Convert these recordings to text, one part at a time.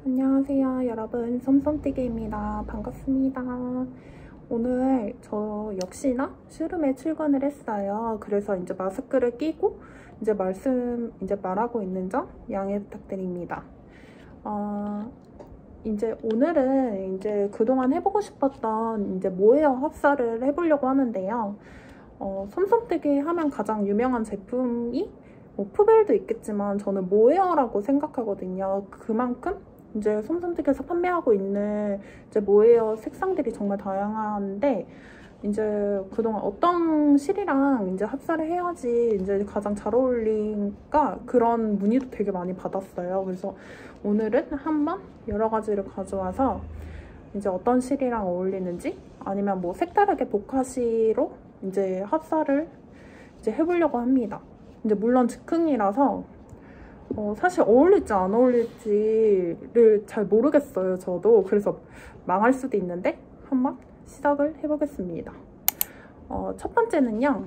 안녕하세요 여러분, 솜솜띠개입니다. 반갑습니다. 오늘 저 역시나 슈룸에 출근을 했어요. 그래서 이제 마스크를 끼고 이제 말하고 있는 점 양해 부탁드립니다. 이제 오늘은 이제 그동안 해보고 싶었던 이제 모헤어 합사를 해보려고 하는데요. 솜솜띠개 하면 가장 유명한 제품이 푸벨도 있겠지만 저는 모헤어라고 생각하거든요. 그만큼 이제 솜솜띠개에서 판매하고 있는 이제 모헤어 색상들이 정말 다양한데, 이제 그동안 어떤 실이랑 이제 합사를 해야지 이제 가장 잘 어울릴까, 그런 문의도 되게 많이 받았어요. 그래서 오늘은 한번 여러 가지를 가져와서 이제 어떤 실이랑 어울리는지, 아니면 뭐 색다르게 보카시로 이제 합사를 이제 해보려고 합니다. 이제 물론 즉흥이라서 사실 어울릴지 안 어울릴지를 잘 모르겠어요, 저도. 그래서 망할 수도 있는데 한번 시작을 해보겠습니다. 첫 번째는요,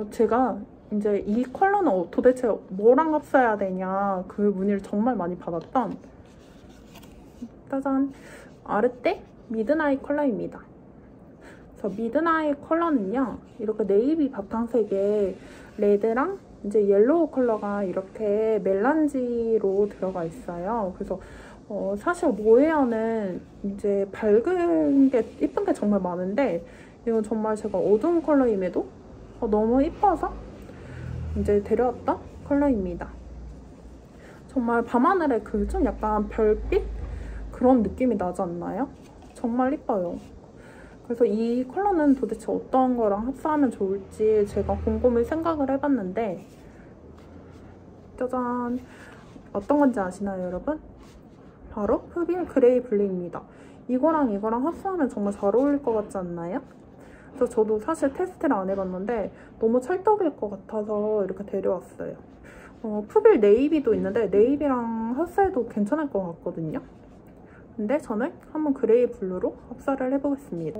제가 이제 이 컬러는 도대체 뭐랑 합사해야 되냐, 그 문의를 정말 많이 받았던, 짜잔, 아르떼 미드나잇 컬러입니다. 그래서 미드나잇 컬러는요, 이렇게 네이비 바탕색에 레드랑 이제 옐로우 컬러가 이렇게 멜란지로 들어가 있어요. 그래서 사실 모헤어는 이제 밝은 게 이쁜 게 정말 많은데, 이건 정말 제가 어두운 컬러임에도 너무 이뻐서 이제 데려왔던 컬러입니다. 정말 밤하늘에 그 좀 약간 별빛 그런 느낌이 나지 않나요? 정말 이뻐요. 그래서 이 컬러는 도대체 어떤 거랑 합사하면 좋을지 제가 곰곰이 생각을 해봤는데, 짜잔! 어떤 건지 아시나요, 여러분? 바로 푸빌 그레이 블루입니다. 이거랑 합사하면 정말 잘 어울릴 것 같지 않나요? 그래서 저도 사실 테스트를 안 해봤는데 너무 찰떡일 것 같아서 이렇게 데려왔어요. 푸빌 네이비도 있는데 네이비랑 합사해도 괜찮을 것 같거든요. 근데 저는 한번 그레이 블루로 합사를 해보겠습니다.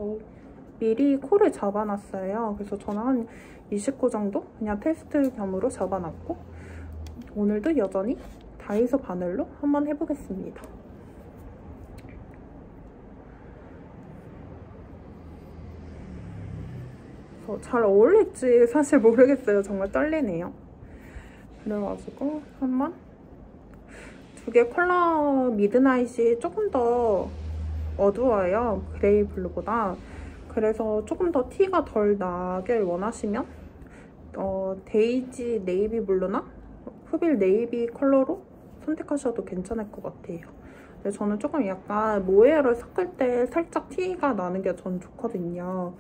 미리 코를 잡아놨어요. 그래서 저는 한 20코 정도 그냥 테스트 겸으로 잡아놨고, 오늘도 여전히 다이소 바늘로 한번 해보겠습니다. 잘 어울릴지 사실 모르겠어요. 정말 떨리네요. 그래가지고 한번 두 개 컬러 미드나잇이 조금 더 어두워요, 그레이 블루보다. 그래서 조금 더 티가 덜 나길 원하시면 데이지 네이비 블루나 푸빌 네이비 컬러로 선택하셔도 괜찮을 것 같아요. 근데 저는 조금 약간 모헤어를 섞을 때 살짝 티가 나는 게 전 좋거든요.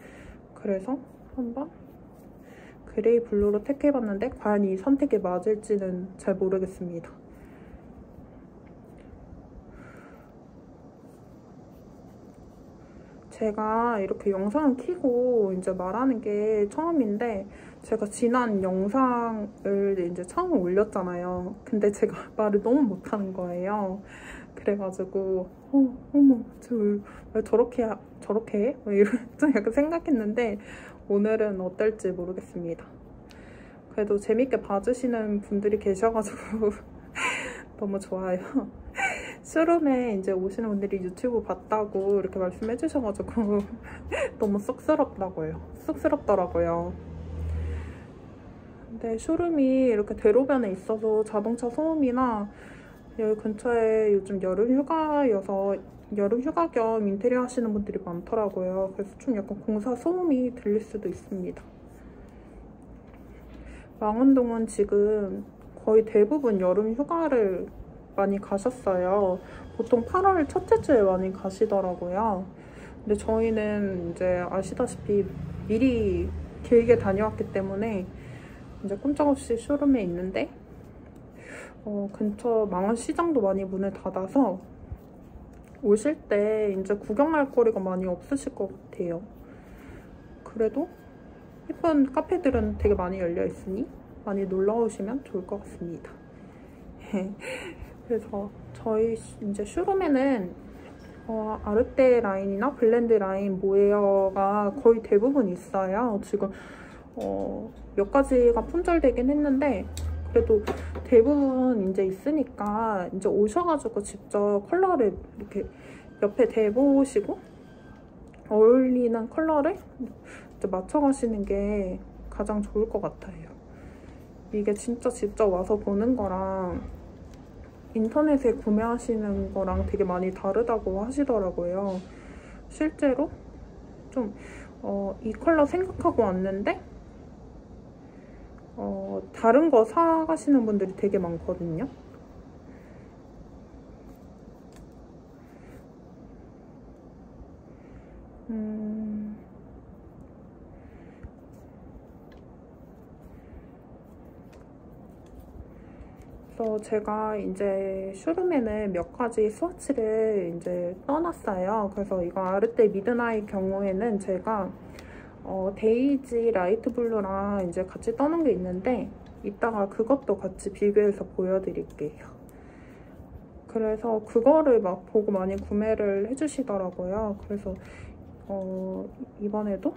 그래서 한번 그레이 블루로 택해봤는데 과연 이 선택이 맞을지는 잘 모르겠습니다. 제가 이렇게 영상을 켜고 이제 말하는 게 처음인데, 제가 지난 영상을 이제 처음 올렸잖아요. 근데 제가 말을 너무 못하는 거예요. 그래가지고 어머 저 왜 저렇게 해? 좀 약간 생각했는데, 오늘은 어떨지 모르겠습니다. 그래도 재밌게 봐주시는 분들이 계셔가지고 너무 좋아요. 슈룸에 이제 오시는 분들이 유튜브 봤다고 이렇게 말씀해 주셔가지고 너무 쑥스럽더라고요. 근데 슈룸이 이렇게 대로변에 있어서 자동차 소음이나, 여기 근처에 요즘 여름 휴가여서 여름 휴가 겸 인테리어 하시는 분들이 많더라고요. 그래서 좀 약간 공사 소음이 들릴 수도 있습니다. 망원동은 지금 거의 대부분 여름 휴가를 많이 가셨어요. 보통 8월 첫째 주에 많이 가시더라고요. 근데 저희는 이제 아시다시피 미리 길게 다녀왔기 때문에 이제 꼼짝없이 쇼룸에 있는데, 근처 망원시장도 많이 문을 닫아서 오실 때 이제 구경할 거리가 많이 없으실 것 같아요. 그래도 예쁜 카페들은 되게 많이 열려 있으니 많이 놀러 오시면 좋을 것 같습니다. 그래서 저희 이제 슈룸에는 아르떼 라인이나 블렌드 라인 모헤어가 거의 대부분 있어요. 지금 몇 가지가 품절되긴 했는데 그래도 대부분 이제 있으니까 이제 오셔가지고 직접 컬러를 이렇게 옆에 대보시고 어울리는 컬러를 이제 맞춰가시는 게 가장 좋을 것 같아요. 이게 진짜 직접 와서 보는 거랑 인터넷에 구매하시는 거랑 되게 많이 다르다고 하시더라고요. 실제로 좀 이 컬러 생각하고 왔는데 다른 거 사가시는 분들이 되게 많거든요. 그래서 제가 이제 쇼룸에는 몇 가지 스와치를 이제 떠놨어요. 그래서 이거 아르떼 미드나잇 경우에는 제가 데이지 라이트 블루랑 이제 같이 떠는 게 있는데 이따가 그것도 같이 비교해서 보여드릴게요. 그래서 그거를 막 보고 많이 구매를 해주시더라고요. 그래서 이번에도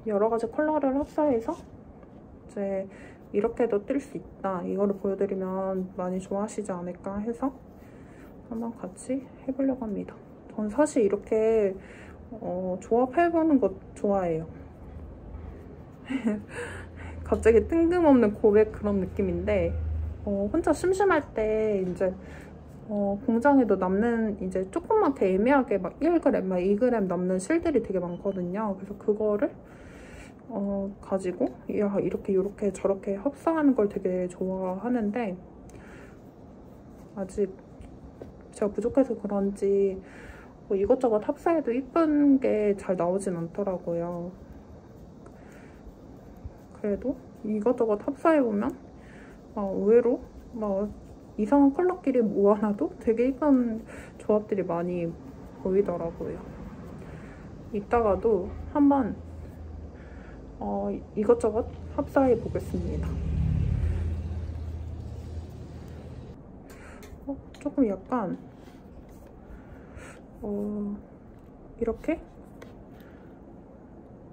여러 가지 컬러를 흡사해서 이제 이렇게도 뜰 수 있다, 이거를 보여드리면 많이 좋아하시지 않을까 해서 한번 같이 해보려고 합니다. 전 사실 이렇게 조합해보는 거 좋아해요. 갑자기 뜬금없는 고백 그런 느낌인데 혼자 심심할 때 이제 공장에도 남는 이제 조그맣게 애매하게 막 1g, 막 2g 남는 실들이 되게 많거든요. 그래서 그거를 가지고 이렇게 저렇게 합사하는 걸 되게 좋아하는데 아직 제가 부족해서 그런지 뭐 이것저것 합사해도 이쁜 게 잘 나오진 않더라고요. 그래도 이것저것 합사해보면 의외로 막 이상한 컬러끼리 모아놔도 되게 이쁜 조합들이 많이 보이더라고요. 이따가도 한번 이것저것 합사해 보겠습니다. 조금 약간 이렇게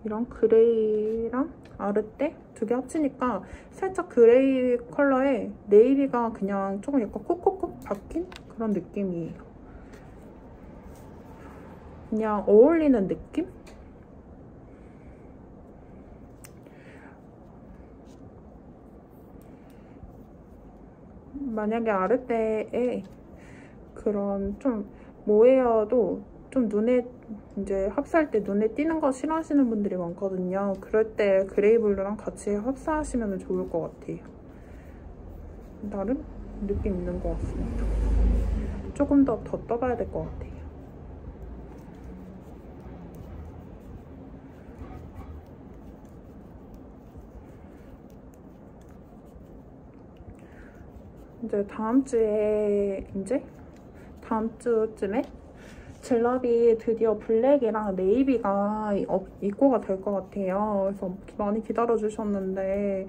이런 그레이랑 아르떼 두 개 합치니까 살짝 그레이 컬러에 네이비가 그냥 조금 약간 콕콕콕 박힌 그런 느낌이에요. 그냥 어울리는 느낌? 만약에 아르떼에 그런 좀 모헤어도 좀 눈에 이제 합사할 때 눈에 띄는 거 싫어하시는 분들이 많거든요. 그럴 때 그레이블루랑 같이 합사하시면 좋을 것 같아요. 나름 느낌 있는 것 같습니다. 조금 더 떠봐야 될 것 같아요. 이제 다음 주쯤에 젤럽이 드디어 블랙이랑 네이비가 입고가 될 것 같아요. 그래서 많이 기다려주셨는데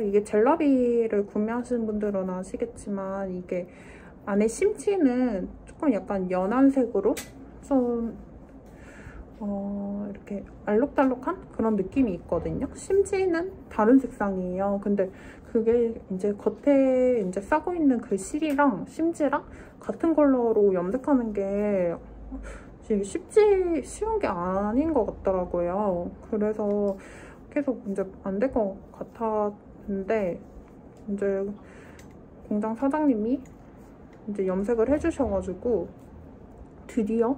이게 젤라비를 구매하시는 분들은 아시겠지만 이게 안에 심지는 조금 약간 연한 색으로 좀 이렇게 알록달록한 그런 느낌이 있거든요. 심지는 다른 색상이에요. 근데 그게 이제 겉에 이제 싸고 있는 그 실이랑 심지랑 같은 컬러로 염색하는 게 쉬운 게 아닌 것 같더라고요. 그래서 계속 이제 안 될 것 같았는데 이제 공장 사장님이 이제 염색을 해주셔가지고 드디어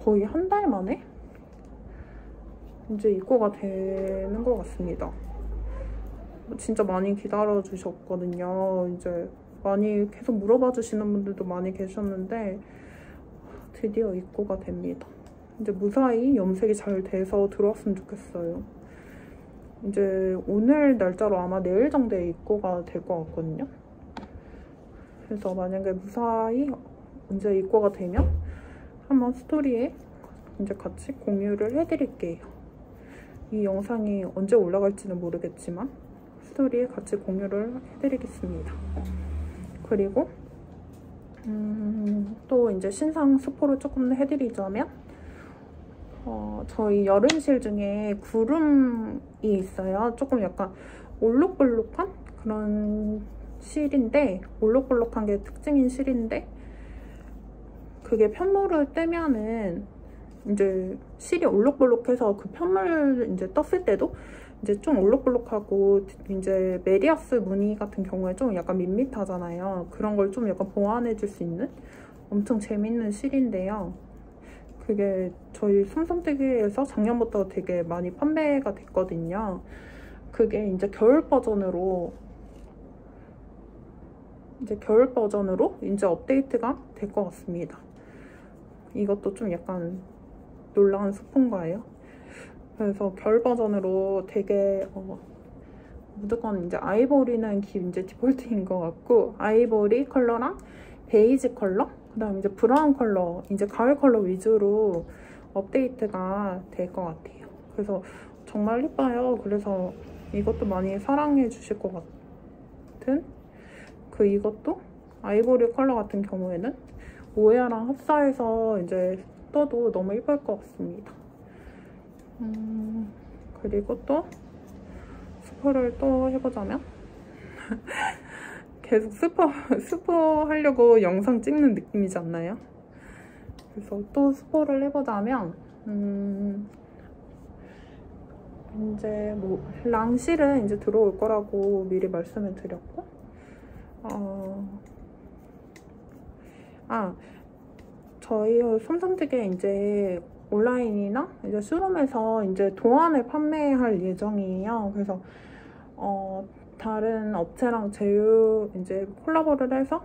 거의 한 달 만에 이제 입고가 되는 것 같습니다. 진짜 많이 기다려주셨거든요. 이제 많이 계속 물어봐 주시는 분들도 많이 계셨는데 드디어 입고가 됩니다. 이제 무사히 염색이 잘 돼서 들어왔으면 좋겠어요. 이제 오늘 날짜로 아마 내일 정도에 입고가 될 것 같거든요. 그래서 만약에 무사히 이제 입고가 되면 한번 스토리에 이제 같이 공유를 해드릴게요. 이 영상이 언제 올라갈지는 모르겠지만 스토리에 같이 공유를 해드리겠습니다. 그리고 또 이제 신상 스포를 조금 해드리자면 저희 여름실 중에 구름이 있어요. 조금 약간 올록볼록한 그런 실인데, 올록볼록한 게 특징인 실인데, 그게 편물을 떼면은 이제 실이 올록볼록해서 그 편물 이제 떴을 때도 이제 좀 올록볼록하고, 이제 메리아스 무늬 같은 경우에 좀 약간 밋밋하잖아요. 그런 걸 좀 약간 보완해줄 수 있는 엄청 재밌는 실인데요. 그게 저희 솜솜뜨기에서 작년부터 되게 많이 판매가 됐거든요. 그게 이제 겨울 버전으로 이제 업데이트가 될 것 같습니다. 이것도 좀 약간 놀라운 스폰가예요. 그래서 겨울 버전으로 되게 무조건 이제 아이보리는 이제 디폴트인 것 같고, 아이보리 컬러랑 베이지 컬러, 그다음 이제 브라운 컬러, 이제 가을 컬러 위주로 업데이트가 될 것 같아요. 그래서 정말 예뻐요. 그래서 이것도 많이 사랑해 주실 것 같은, 이것도 아이보리 컬러 같은 경우에는 모헤어랑 흡사해서 이제 떠도 너무 예쁠 것 같습니다. 그리고 또 스포를 또 해보자면 계속 스포 하려고 영상 찍는 느낌이지 않나요? 그래서 또 스포를 해보자면 이제 뭐 랑실은 이제 들어올 거라고 미리 말씀을 드렸고, 저희 솜솜뜨기 이제 온라인이나 이제 쇼룸에서 이제 도안을 판매할 예정이에요. 그래서 다른 업체랑 제휴 이제 콜라보를 해서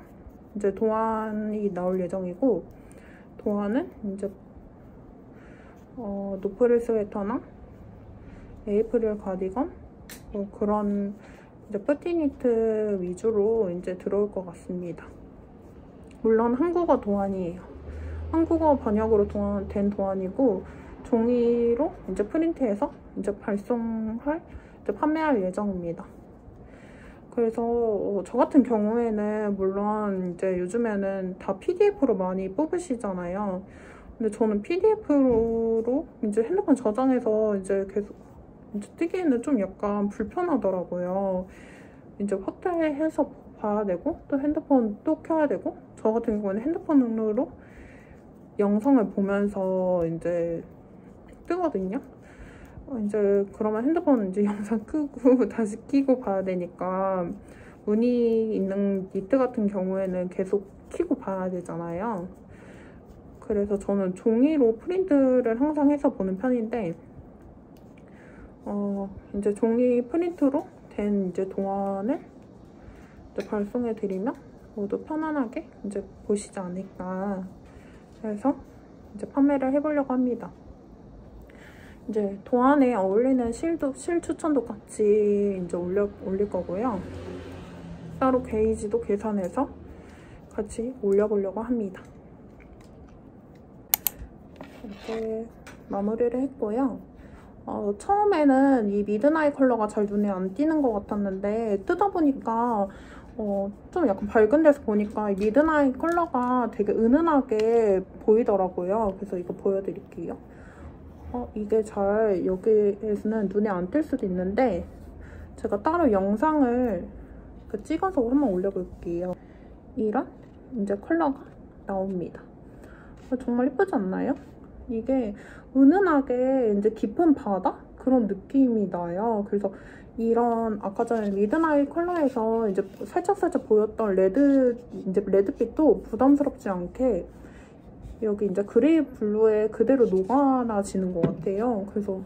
이제 도안이 나올 예정이고, 도안은 이제 노프릴 스웨터나 에이프릴 가디건 뭐 그런 이제 뿌티니트 위주로 이제 들어올 것 같습니다. 물론 한국어 도안이에요. 한국어 번역으로 된 도안이고, 종이로 이제 프린트해서 이제 판매할 예정입니다. 그래서 저 같은 경우에는 물론 이제 요즘에는 다 PDF로 많이 뽑으시잖아요. 근데 저는 PDF로 이제 핸드폰 저장해서 이제 계속 이제 뜨기에는 좀 약간 불편하더라고요. 이제 확대해서 봐야 되고, 또 핸드폰 또 켜야 되고, 저 같은 경우는 핸드폰으로 영상을 보면서 이제 뜨거든요. 이제 그러면 핸드폰 이제 영상 끄고 다시 켜고 봐야 되니까, 무늬 있는 니트 같은 경우에는 계속 켜고 봐야 되잖아요. 그래서 저는 종이로 프린트를 항상 해서 보는 편인데, 이제 종이 프린트로 된 이제 도안을 이제 발송해 드리면 모두 편안하게 이제 보시지 않을까 해서 이제 판매를 해보려고 합니다. 이제 도안에 어울리는 실 추천도 같이 이제 올릴 거고요. 따로 게이지도 계산해서 같이 올려보려고 합니다. 이렇게 마무리를 했고요. 처음에는 이 미드나잇 컬러가 잘 눈에 안 띄는 것 같았는데, 뜯어보니까 좀 약간 밝은 데서 보니까 이 미드나잇 컬러가 되게 은은하게 보이더라고요. 그래서 이거 보여드릴게요. 이게 잘 여기에서는 눈에 안 띌 수도 있는데, 제가 따로 영상을 찍어서 한번 올려볼게요. 이런 이제 컬러가 나옵니다. 정말 예쁘지 않나요? 이게 은은하게 이제 깊은 바다? 그런 느낌이 나요. 그래서 이런 아까 전에 미드나잇 컬러에서 이제 살짝 보였던 레드빛도 부담스럽지 않게 여기 이제 그레이 블루에 그대로 녹아나지는 것 같아요. 그래서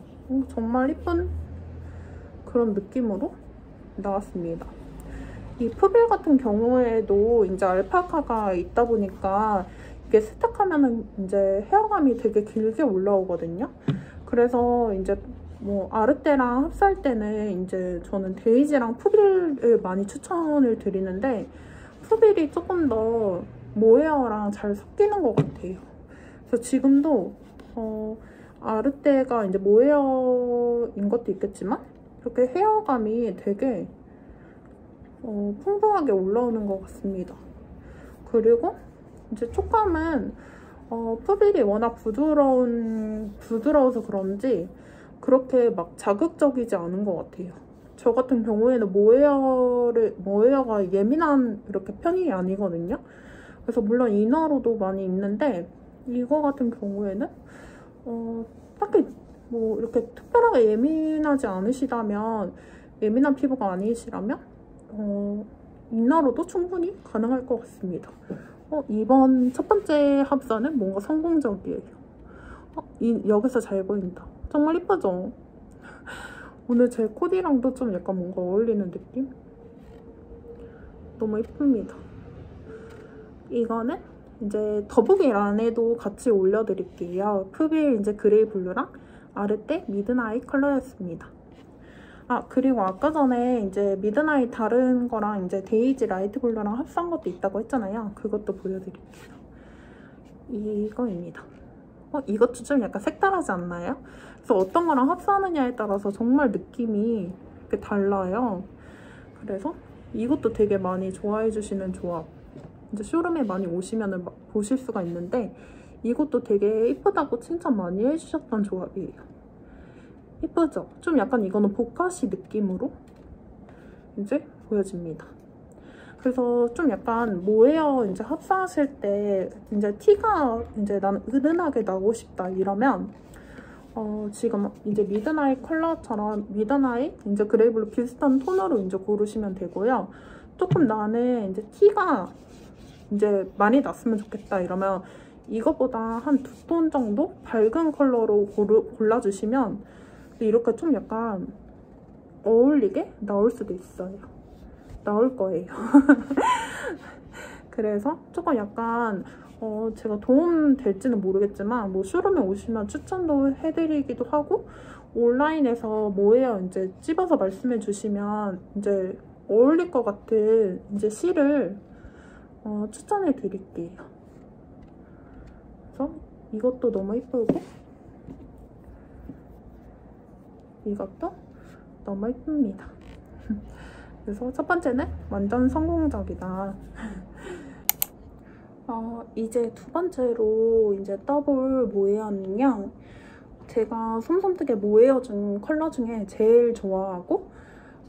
정말 예쁜 그런 느낌으로 나왔습니다. 이 푸빌 같은 경우에도 이제 알파카가 있다 보니까 이게 세탁하면은 이제 헤어감이 되게 길게 올라오거든요. 그래서 이제 뭐 아르떼랑 흡사할 때는 이제 저는 데이지랑 푸빌을 많이 추천을 드리는데, 푸빌이 조금 더 모헤어랑 잘 섞이는 것 같아요. 그래서 지금도 아르떼가 이제 모헤어인 것도 있겠지만 이렇게 헤어감이 되게 풍부하게 올라오는 것 같습니다. 그리고 이제 촉감은 푸빌이 워낙 부드러워서 그런지 그렇게 막 자극적이지 않은 것 같아요. 저 같은 경우에는 모헤어가 예민한 이렇게 편이 아니거든요. 그래서 물론 이너로도 많이 입는데 이거 같은 경우에는 딱히 뭐 이렇게 특별하게 예민하지 않으시다면, 예민한 피부가 아니시라면 이너로도 충분히 가능할 것 같습니다. 이번 첫 번째 합사는 뭔가 성공적이에요. 여기서 잘 보인다. 정말 이쁘죠? 오늘 제 코디랑도 좀 약간 뭔가 어울리는 느낌? 너무 이쁩니다. 이거는 이제 더보기란에도 같이 올려드릴게요. 푸빌 이제 그레이 블루랑 아르테 미드나잇 컬러였습니다. 그리고 아까 전에 이제 미드나잇 다른 거랑 이제 데이지 라이트 블루랑 합사한 것도 있다고 했잖아요. 그것도 보여드릴게요. 이거입니다. 이것도 좀 약간 색다르지 않나요? 그래서 어떤 거랑 합사하느냐에 따라서 정말 느낌이 이렇게 달라요. 그래서 이것도 되게 많이 좋아해 주시는 조합. 이제 쇼룸에 많이 오시면 보실 수가 있는데 이것도 되게 이쁘다고 칭찬 많이 해주셨던 조합이에요. 이쁘죠? 좀 약간 이거는 보카시 느낌으로 이제 보여집니다. 그래서 좀 약간 모헤어 이제 합사하실 때 이제 티가 이제 나는 은은하게 나고 싶다 이러면 지금 이제 미드나잇 컬러처럼 미드나잇 이제 그레이블루 비슷한 톤으로 이제 고르시면 되고요. 조금 나는 이제 티가 이제 많이 났으면 좋겠다 이러면 이것보다 한 2톤 정도 밝은 컬러로 골라주시면 이렇게 좀 약간 어울리게 나올 수도 있어요. 나올 거예요. 그래서 조금 약간 제가 도움 될지는 모르겠지만 뭐 쇼룸에 오시면 추천도 해드리기도 하고 온라인에서 모헤어 이제 찝어서 말씀해 주시면 이제 어울릴 것 같은 이제 실을 추천해 드릴게요. 그래서 이것도 너무 예쁘고 이것도 너무 예쁩니다. 그래서 첫 번째는 완전 성공적이다. 이제 두 번째로 이제 더블 모헤어는요. 제가 솜솜뜨개 모헤어 중 컬러 중에 제일 좋아하고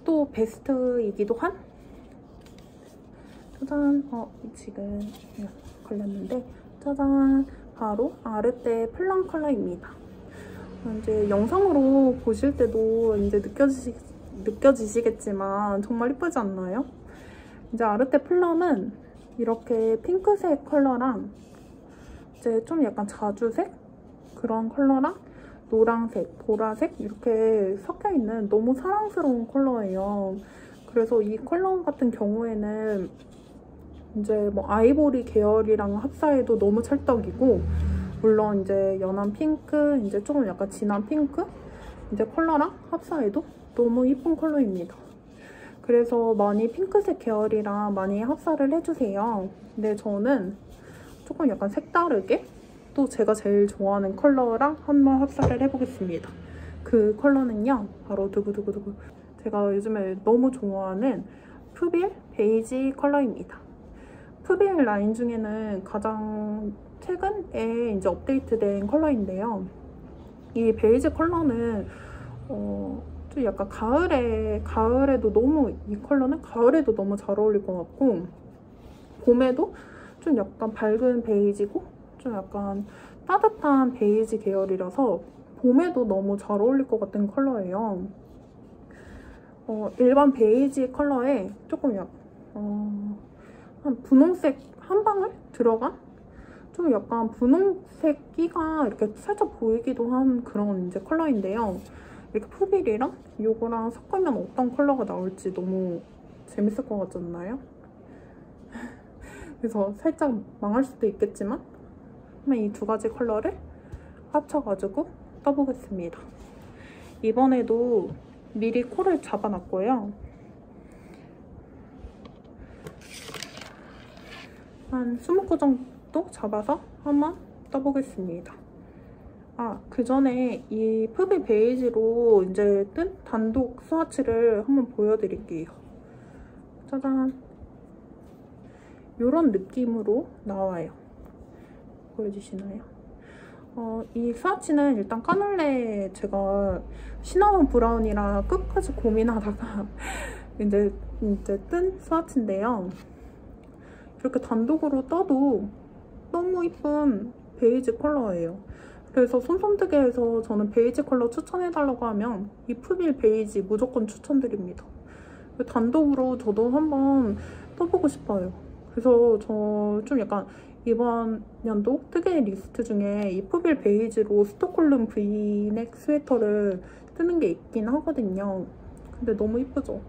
또 베스트이기도 한 짜잔! 지금 걸렸는데 짜잔! 바로 아르테 플럼 컬러입니다. 이제 영상으로 보실 때도 이제 느껴지시겠지만 정말 이쁘지 않나요? 이제 아르테 플럼은 이렇게 핑크색 컬러랑 이제 좀 약간 자주색 그런 컬러랑 노란색, 보라색 이렇게 섞여있는 너무 사랑스러운 컬러예요. 그래서 이 컬러 같은 경우에는 이제 뭐 아이보리 계열이랑 합사해도 너무 찰떡이고 물론 이제 연한 핑크, 이제 조금 약간 진한 핑크 이제 컬러랑 합사해도 너무 이쁜 컬러입니다. 그래서 많이 핑크색 계열이랑 많이 합사를 해주세요. 근데 저는 조금 약간 색다르게 또 제가 제일 좋아하는 컬러랑 한번 합사를 해보겠습니다. 그 컬러는요. 바로 두구두구두구 제가 요즘에 너무 좋아하는 푸빌 베이지 컬러입니다. 푸빌 라인 중에는 가장 최근에 이제 업데이트된 컬러인데요. 이 베이지 컬러는 좀 약간 가을에도 너무 이 컬러는 가을에도 너무 잘 어울릴 것 같고 봄에도 좀 약간 밝은 베이지고 좀 약간 따뜻한 베이지 계열이라서 봄에도 너무 잘 어울릴 것 같은 컬러예요. 일반 베이지 컬러에 조금 한 분홍색 한 방울 들어간 좀 약간 분홍색 끼가 이렇게 살짝 보이기도 한 그런 이제 컬러인데요. 이렇게 푸빌이랑 이거랑 섞으면 어떤 컬러가 나올지 너무 재밌을 것 같지 않나요? 그래서 살짝 망할 수도 있겠지만 한번 이 두 가지 컬러를 합쳐가지고 떠보겠습니다. 이번에도 미리 코를 잡아놨고요. 한 20코 정도 잡아서 한번 떠보겠습니다. 그 전에 이 푸빌 베이지로 이제 뜬 단독 스와치를 한번 보여드릴게요. 짜잔! 이런 느낌으로 나와요. 보여주시나요? 이 스와치는 일단 까눌레 제가 시나몬 브라운이라 끝까지 고민하다가 이제 뜬 스와치인데요. 이렇게 단독으로 떠도 너무 이쁜 베이지 컬러예요. 그래서 솜솜뜨개에서 저는 베이지 컬러 추천해달라고 하면 이 푸빌 베이지 무조건 추천드립니다. 단독으로 저도 한번 떠보고 싶어요. 그래서 저 좀 약간 이번 연도 뜨개 리스트 중에 이 푸빌 베이지로 스톡홀름 브이넥 스웨터를 뜨는 게 있긴 하거든요. 근데 너무 이쁘죠?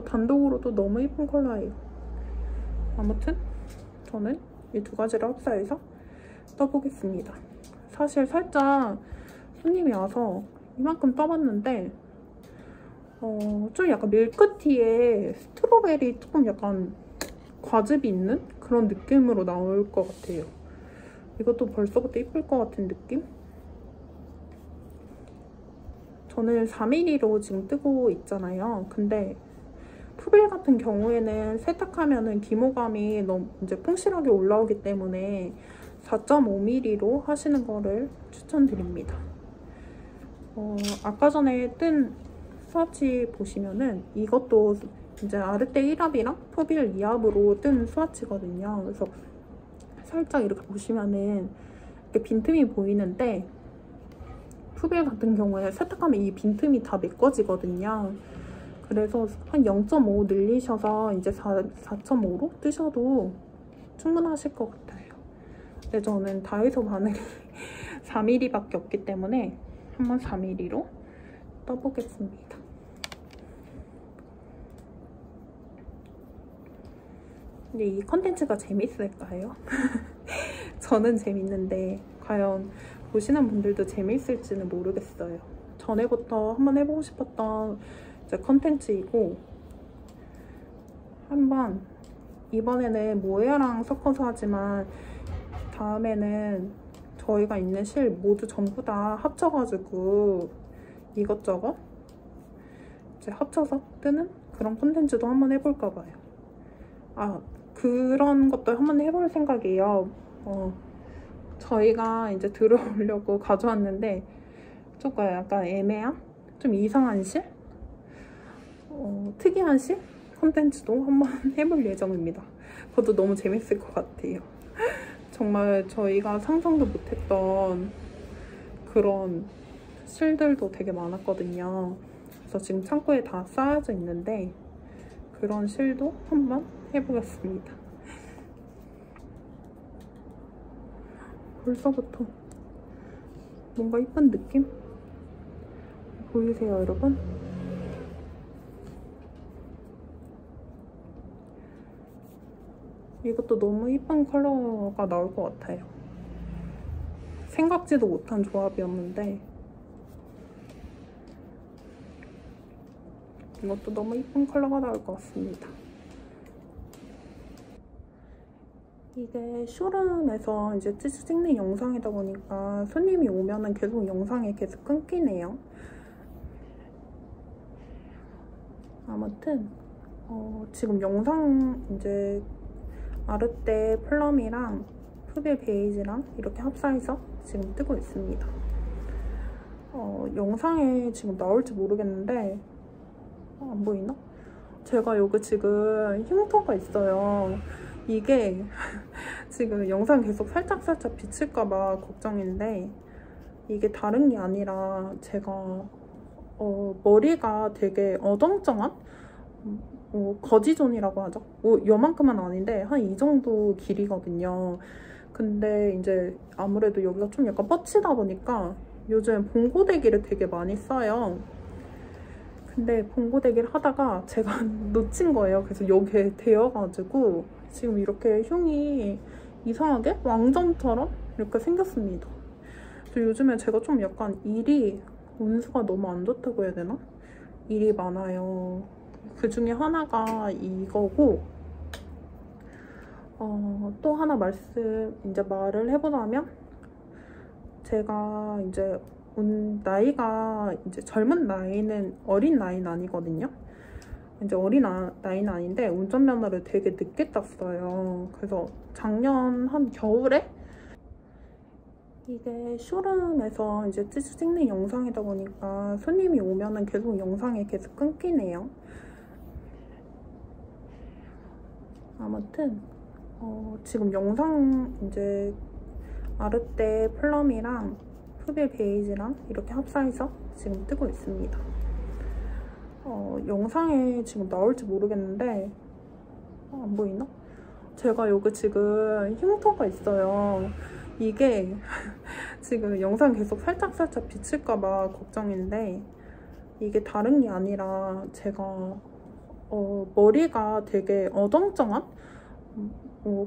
단독으로도 너무 이쁜 컬러예요. 아무튼 저는 이 두 가지를 합사해서 떠보겠습니다. 사실 살짝 손님이 와서 이만큼 떠봤는데 좀 약간 밀크티에 스트로베리 조금 약간 과즙이 있는 그런 느낌으로 나올 것 같아요. 이것도 벌써부터 이쁠 것 같은 느낌? 저는 4mm로 지금 뜨고 있잖아요. 근데 푸빌 같은 경우에는 세탁하면은 기모감이 너무 이제 풍실하게 올라오기 때문에 4.5mm로 하시는 거를 추천드립니다. 아까 전에 뜬 스와치 보시면은 이것도 이제 아르테 1합이랑 푸빌 2합으로 뜬 스와치거든요. 그래서 살짝 이렇게 보시면은 이렇게 빈틈이 보이는데 푸빌 같은 경우에 세탁하면 이 빈틈이 다 메꿔지거든요. 그래서 한 0.5 늘리셔서 이제 4.5로 뜨셔도 충분하실 것 같아요. 근데 저는 다이소 바늘이 4mm밖에 없기 때문에 한번 4mm로 떠보겠습니다. 근데 이 컨텐츠가 재밌을까요? 저는 재밌는데 과연 보시는 분들도 재밌을지는 모르겠어요. 전에부터 한번 해보고 싶었던 이제 컨텐츠이고 한번 이번에는 모에어랑 섞어서 하지만 다음에는 저희가 있는 실 모두 전부 다 합쳐가지고 이것저것 이제 합쳐서 뜨는 그런 콘텐츠도 한번 해볼까 봐요. 그런 것도 한번 해볼 생각이에요. 저희가 이제 들어오려고 가져왔는데 조금 약간 애매한 좀 이상한 실? 특이한 실? 콘텐츠도 한번 해볼 예정입니다. 그것도 너무 재밌을 것 같아요. 정말 저희가 상상도 못했던 그런 실들도 되게 많았거든요. 그래서 지금 창고에 다 쌓여져 있는데 그런 실도 한번 해보겠습니다. 벌써부터 뭔가 이쁜 느낌? 보이세요, 여러분? 이것도 너무 이쁜 컬러가 나올 것 같아요. 생각지도 못한 조합이었는데 이것도 너무 이쁜 컬러가 나올 것 같습니다. 이게 쇼룸에서 이제 찍는 영상이다 보니까 손님이 오면은 계속 영상이 계속 끊기네요. 아무튼 지금 영상 이제 아르테 플럼이랑 푸빌 베이지랑 이렇게 합사해서 지금 뜨고 있습니다. 영상에 지금 나올지 모르겠는데 안 보이나? 제가 여기 지금 흉터가 있어요. 이게 지금 영상 계속 살짝 비칠까봐 걱정인데 이게 다른 게 아니라 제가 머리가 되게 어정쩡한 거지존이라고 하죠. 요만큼은 아닌데 한 이 정도 길이거든요. 근데 이제 아무래도 여기가 좀 약간 뻗치다 보니까 요즘 봉고데기를 되게 많이 써요. 근데 봉고데기를 하다가 제가 놓친 거예요. 그래서 여기에 대여가지고 지금 이렇게 흉이 이상하게 왕점처럼 이렇게 생겼습니다. 그래서 요즘에 제가 좀 약간 일이 운수가 너무 안 좋다고 해야 되나? 일이 많아요. 그 중에 하나가 이거고 또 하나 말을 해보자면 제가 이제 나이가 이제 젊은 나이는 어린 나이는 아니거든요. 이제 어린 나이는 아닌데 운전면허를 되게 늦게 땄어요. 그래서 작년 한 겨울에 이게 쇼룸에서 이제 찍는 영상이다 보니까 손님이 오면은 계속 영상이 계속 끊기네요. 아무튼 지금 영상 이제 아르떼 플럼이랑 푸빌 베이지랑 이렇게 합사해서 지금 뜨고 있습니다. 영상에 지금 나올지 모르겠는데 안 보이나? 제가 여기 지금 흉터가 있어요. 이게 지금 영상 계속 살짝 비칠까봐 걱정인데 이게 다른 게 아니라 제가 머리가 되게 어정쩡한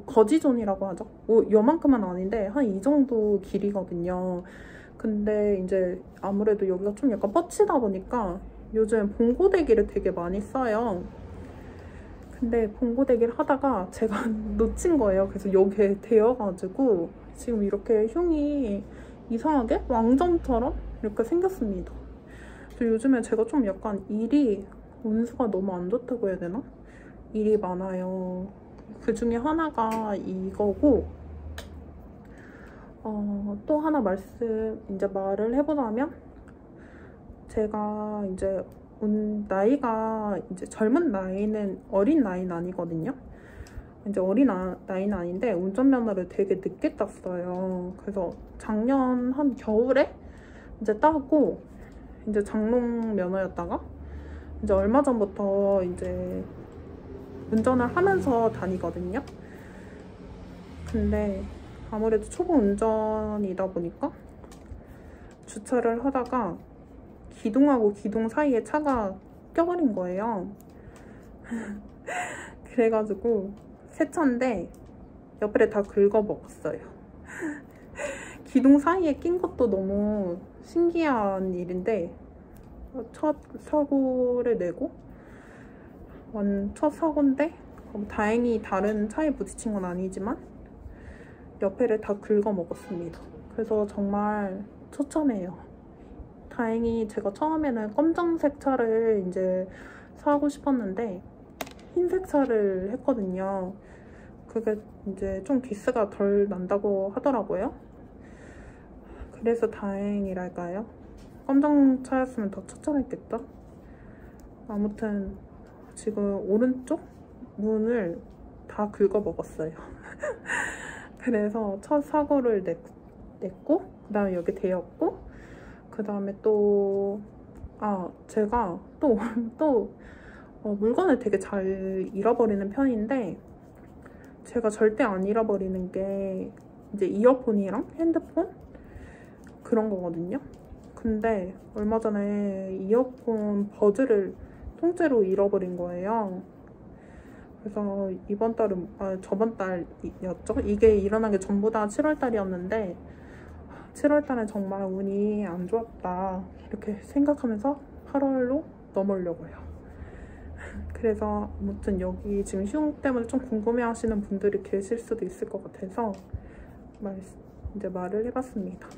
거지존이라고 하죠. 요만큼은 아닌데 한 이 정도 길이거든요. 근데 이제 아무래도 여기가 좀 약간 뻗치다 보니까 요즘 봉고데기를 되게 많이 써요. 근데 봉고데기를 하다가 제가 놓친 거예요. 그래서 여기에 대여가지고 지금 이렇게 흉이 이상하게 왕점처럼 이렇게 생겼습니다. 그래서 요즘에 제가 좀 약간 일이 운수가 너무 안 좋다고 해야 되나? 일이 많아요. 그 중에 하나가 이거고 또 하나 말을 해보자면 제가 이제 나이가 이제 젊은 나이는 어린 나이는 아니거든요. 이제 어린 나이는 아닌데 운전면허를 되게 늦게 땄어요. 그래서 작년 한 겨울에 이제 따고 이제 장롱 면허였다가 이제 얼마 전부터 이제 운전을 하면서 다니거든요. 근데 아무래도 초보 운전이다 보니까 주차를 하다가 기둥하고 기둥 사이에 차가 껴버린 거예요. 그래가지고 새 차인데 옆에 다 긁어먹었어요. 기둥 사이에 낀 것도 너무 신기한 일인데 첫 사고를 내고 첫 사고인데 다행히 다른 차에 부딪힌 건 아니지만 옆에를 다 긁어먹었습니다. 그래서 정말 처참해요. 다행히 제가 처음에는 검정색 차를 이제 사고 싶었는데 흰색 차를 했거든요. 그게 이제 좀 기스가 덜 난다고 하더라고요. 그래서 다행이랄까요? 검정 차였으면 더 처참했겠죠? 아무튼 지금 오른쪽 문을 다 긁어먹었어요. 그래서 첫 사고를 냈고 그 다음에 여기 대였고 그 다음에 또 제가 또 물건을 되게 잘 잃어버리는 편인데 제가 절대 안 잃어버리는 게 이제 이어폰이랑 핸드폰 그런 거거든요. 근데 얼마 전에 이어폰 버즈를 통째로 잃어버린 거예요. 그래서 이번 달은 저번 달이었죠? 이게 일어난 게 전부 다 7월 달이었는데 7월 달은 정말 운이 안 좋았다 이렇게 생각하면서 8월로 넘어오려고요. 그래서 아무튼 여기 지금 흉 때문에 좀 궁금해하시는 분들이 계실 수도 있을 것 같아서 이제 말을 해봤습니다.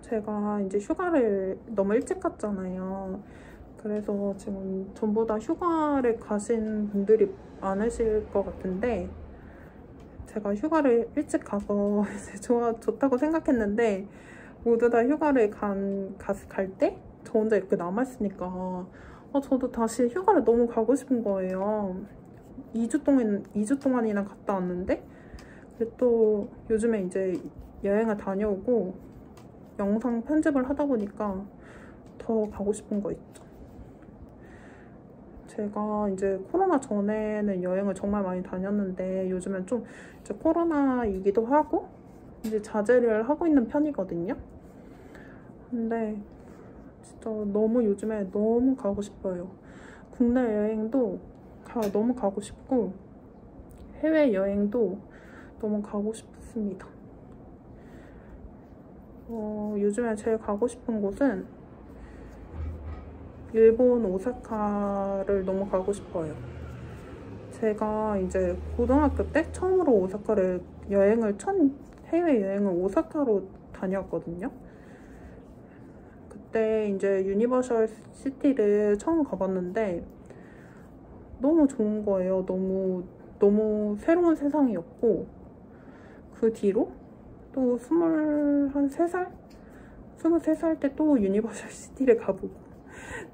제가 이제 휴가를 너무 일찍 갔잖아요. 그래서 지금 전부 다 휴가를 가신 분들이 많으실 것 같은데 제가 휴가를 일찍 가서 이제 좋다고 생각했는데 모두 다 휴가를 갈 때 저 혼자 이렇게 남아있으니까 저도 다시 휴가를 너무 가고 싶은 거예요. 2주 동안이나 갔다 왔는데 또 요즘에 이제 여행을 다녀오고 영상 편집을 하다 보니까 더 가고 싶은 거 있죠. 제가 이제 코로나 전에는 여행을 정말 많이 다녔는데 요즘엔 좀 이제 코로나이기도 하고 이제 자제를 하고 있는 편이거든요. 근데 진짜 요즘에 너무 가고 싶어요. 국내 여행도 너무 가고 싶고 해외 여행도 너무 가고 싶습니다. 요즘에 제일 가고 싶은 곳은 일본 오사카를 너무 가고 싶어요. 제가 이제 고등학교 때 처음으로 오사카를 해외여행을 오사카로 다녀왔거든요. 그때 이제 유니버셜 시티를 처음 가봤는데 너무 좋은 거예요. 너무 새로운 세상이었고 그 뒤로 또 23살? 23살 때 또 유니버셜 시티를 가보고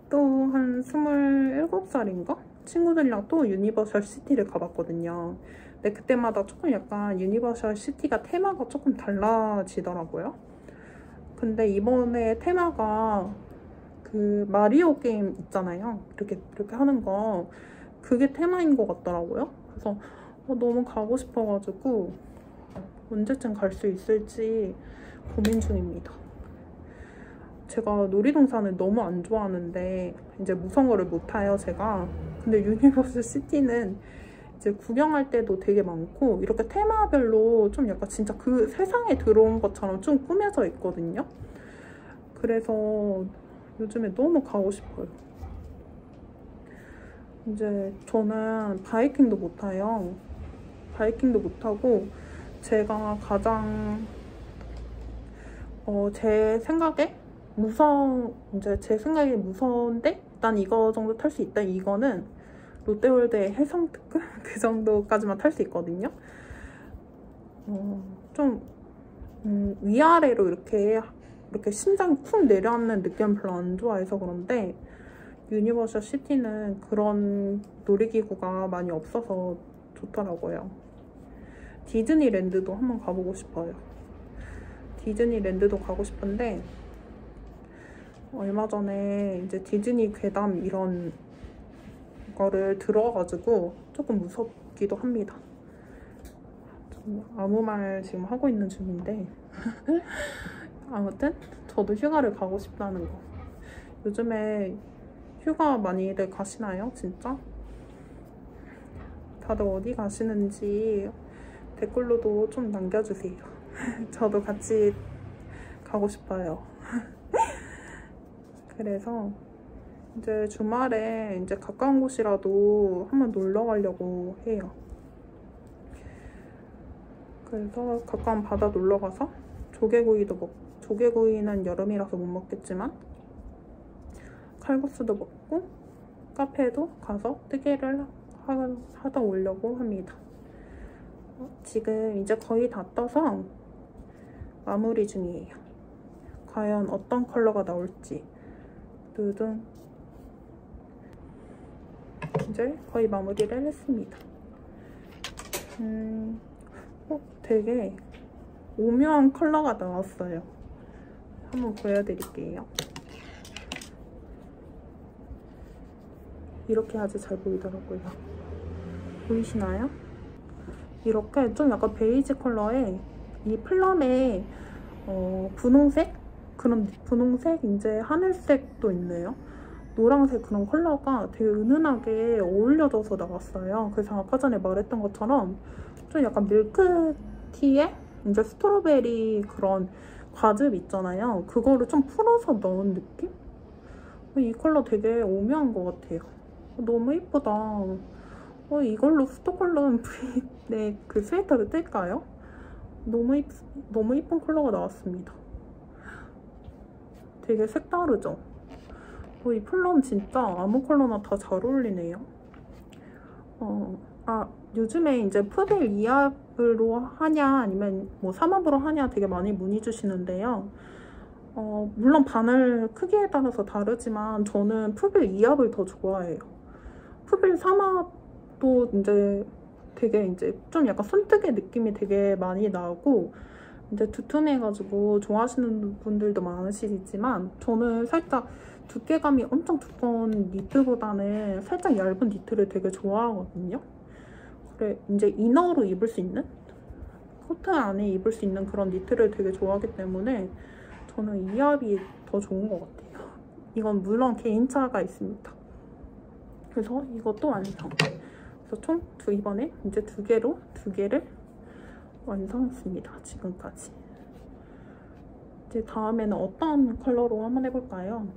또 한 27살인가? 친구들이랑 또 유니버셜 시티를 가봤거든요. 근데 그때마다 조금 약간 유니버셜 시티가 테마가 조금 달라지더라고요. 근데 이번에 테마가 그 마리오 게임 있잖아요. 이렇게 하는 거. 그게 테마인 것 같더라고요. 그래서 너무 가고 싶어가지고 언제쯤 갈 수 있을지 고민 중입니다. 제가 놀이동산을 너무 안 좋아하는데 이제 무서운 못 타요, 제가. 근데 유니버설 시티는 이제 구경할 때도 되게 많고 이렇게 테마별로 좀 약간 진짜 그 세상에 들어온 것처럼 좀 꾸며져 있거든요. 그래서 요즘에 너무 가고 싶어요. 이제 저는 바이킹도 못 타요. 바이킹도 못 타고 제가 가장 제 생각에 무서운데 난 이거 정도 탈 수 있다. 이거는 롯데월드의 해성특급 그 정도까지만 탈 수 있거든요. 좀 위아래로 이렇게 심장이 쿵 내려앉는 느낌 별로 안 좋아해서 그런데 유니버셜 시티는 그런 놀이기구가 많이 없어서 좋더라고요. 디즈니랜드도 한번 가보고 싶어요. 디즈니랜드도 가고 싶은데 얼마 전에 이제 디즈니 괴담 이런 거를 들어가지고 조금 무섭기도 합니다. 아무 말 지금 하고 있는 중인데 아무튼 저도 휴가를 가고 싶다는 거. 요즘에 휴가 많이들 가시나요? 진짜? 다들 어디 가시는지 댓글로도 좀 남겨주세요. 저도 같이 가고 싶어요. 그래서 이제 주말에 이제 가까운 곳이라도 한번 놀러 가려고 해요. 그래서 가까운 바다 놀러 가서 조개구이도 먹고, 조개구이는 여름이라서 못 먹겠지만 칼국수도 먹고 카페에도 가서 뜨개를 하다 오려고 합니다. 지금 이제 거의 다 떠서 마무리 중이에요. 과연 어떤 컬러가 나올지 두둥. 이제 거의 마무리를 했습니다. 되게 오묘한 컬러가 나왔어요. 한번 보여드릴게요. 이렇게 아주 잘 보이더라고요. 보이시나요? 이렇게 좀 약간 베이지 컬러에 이 플럼에 분홍색? 그런 분홍색, 이제 하늘색도 있네요. 노란색 그런 컬러가 되게 은은하게 어울려져서 나왔어요. 그래서 아까 전에 말했던 것처럼 좀 약간 밀크티에 이제 스트로베리 그런 과즙 있잖아요. 그거를 좀 풀어서 넣은 느낌? 이 컬러 되게 오묘한 것 같아요. 너무 예쁘다. 이걸로 스톡홀름 브이넥 그 스웨터를 뜰까요? 너무 예쁜 컬러가 나왔습니다. 되게 색다르죠? 이 플럼 진짜 아무 컬러나 다 잘 어울리네요. 요즘에 이제 푸들 2합으로 하냐 아니면 뭐 3합으로 하냐 되게 많이 문의 주시는데요. 물론 바늘 크기에 따라서 다르지만 저는 푸들 2합을 더 좋아해요. 푸들 3합도 이제 되게 이제 좀 약간 손뜨개 느낌이 되게 많이 나고 이제 두툼해가지고 좋아하시는 분들도 많으시지만 저는 살짝 두께감이 엄청 두꺼운 니트보다는 살짝 얇은 니트를 되게 좋아하거든요. 그래 이제 이너로 입을 수 있는? 코트 안에 입을 수 있는 그런 니트를 되게 좋아하기 때문에 저는 이 합이 더 좋은 것 같아요. 이건 물론 개인차가 있습니다. 그래서 이것도 완성. 그래서 총 이번에 이제 두 개를 완성했습니다. 지금까지. 이제 다음에는 어떤 컬러로 한번 해볼까요?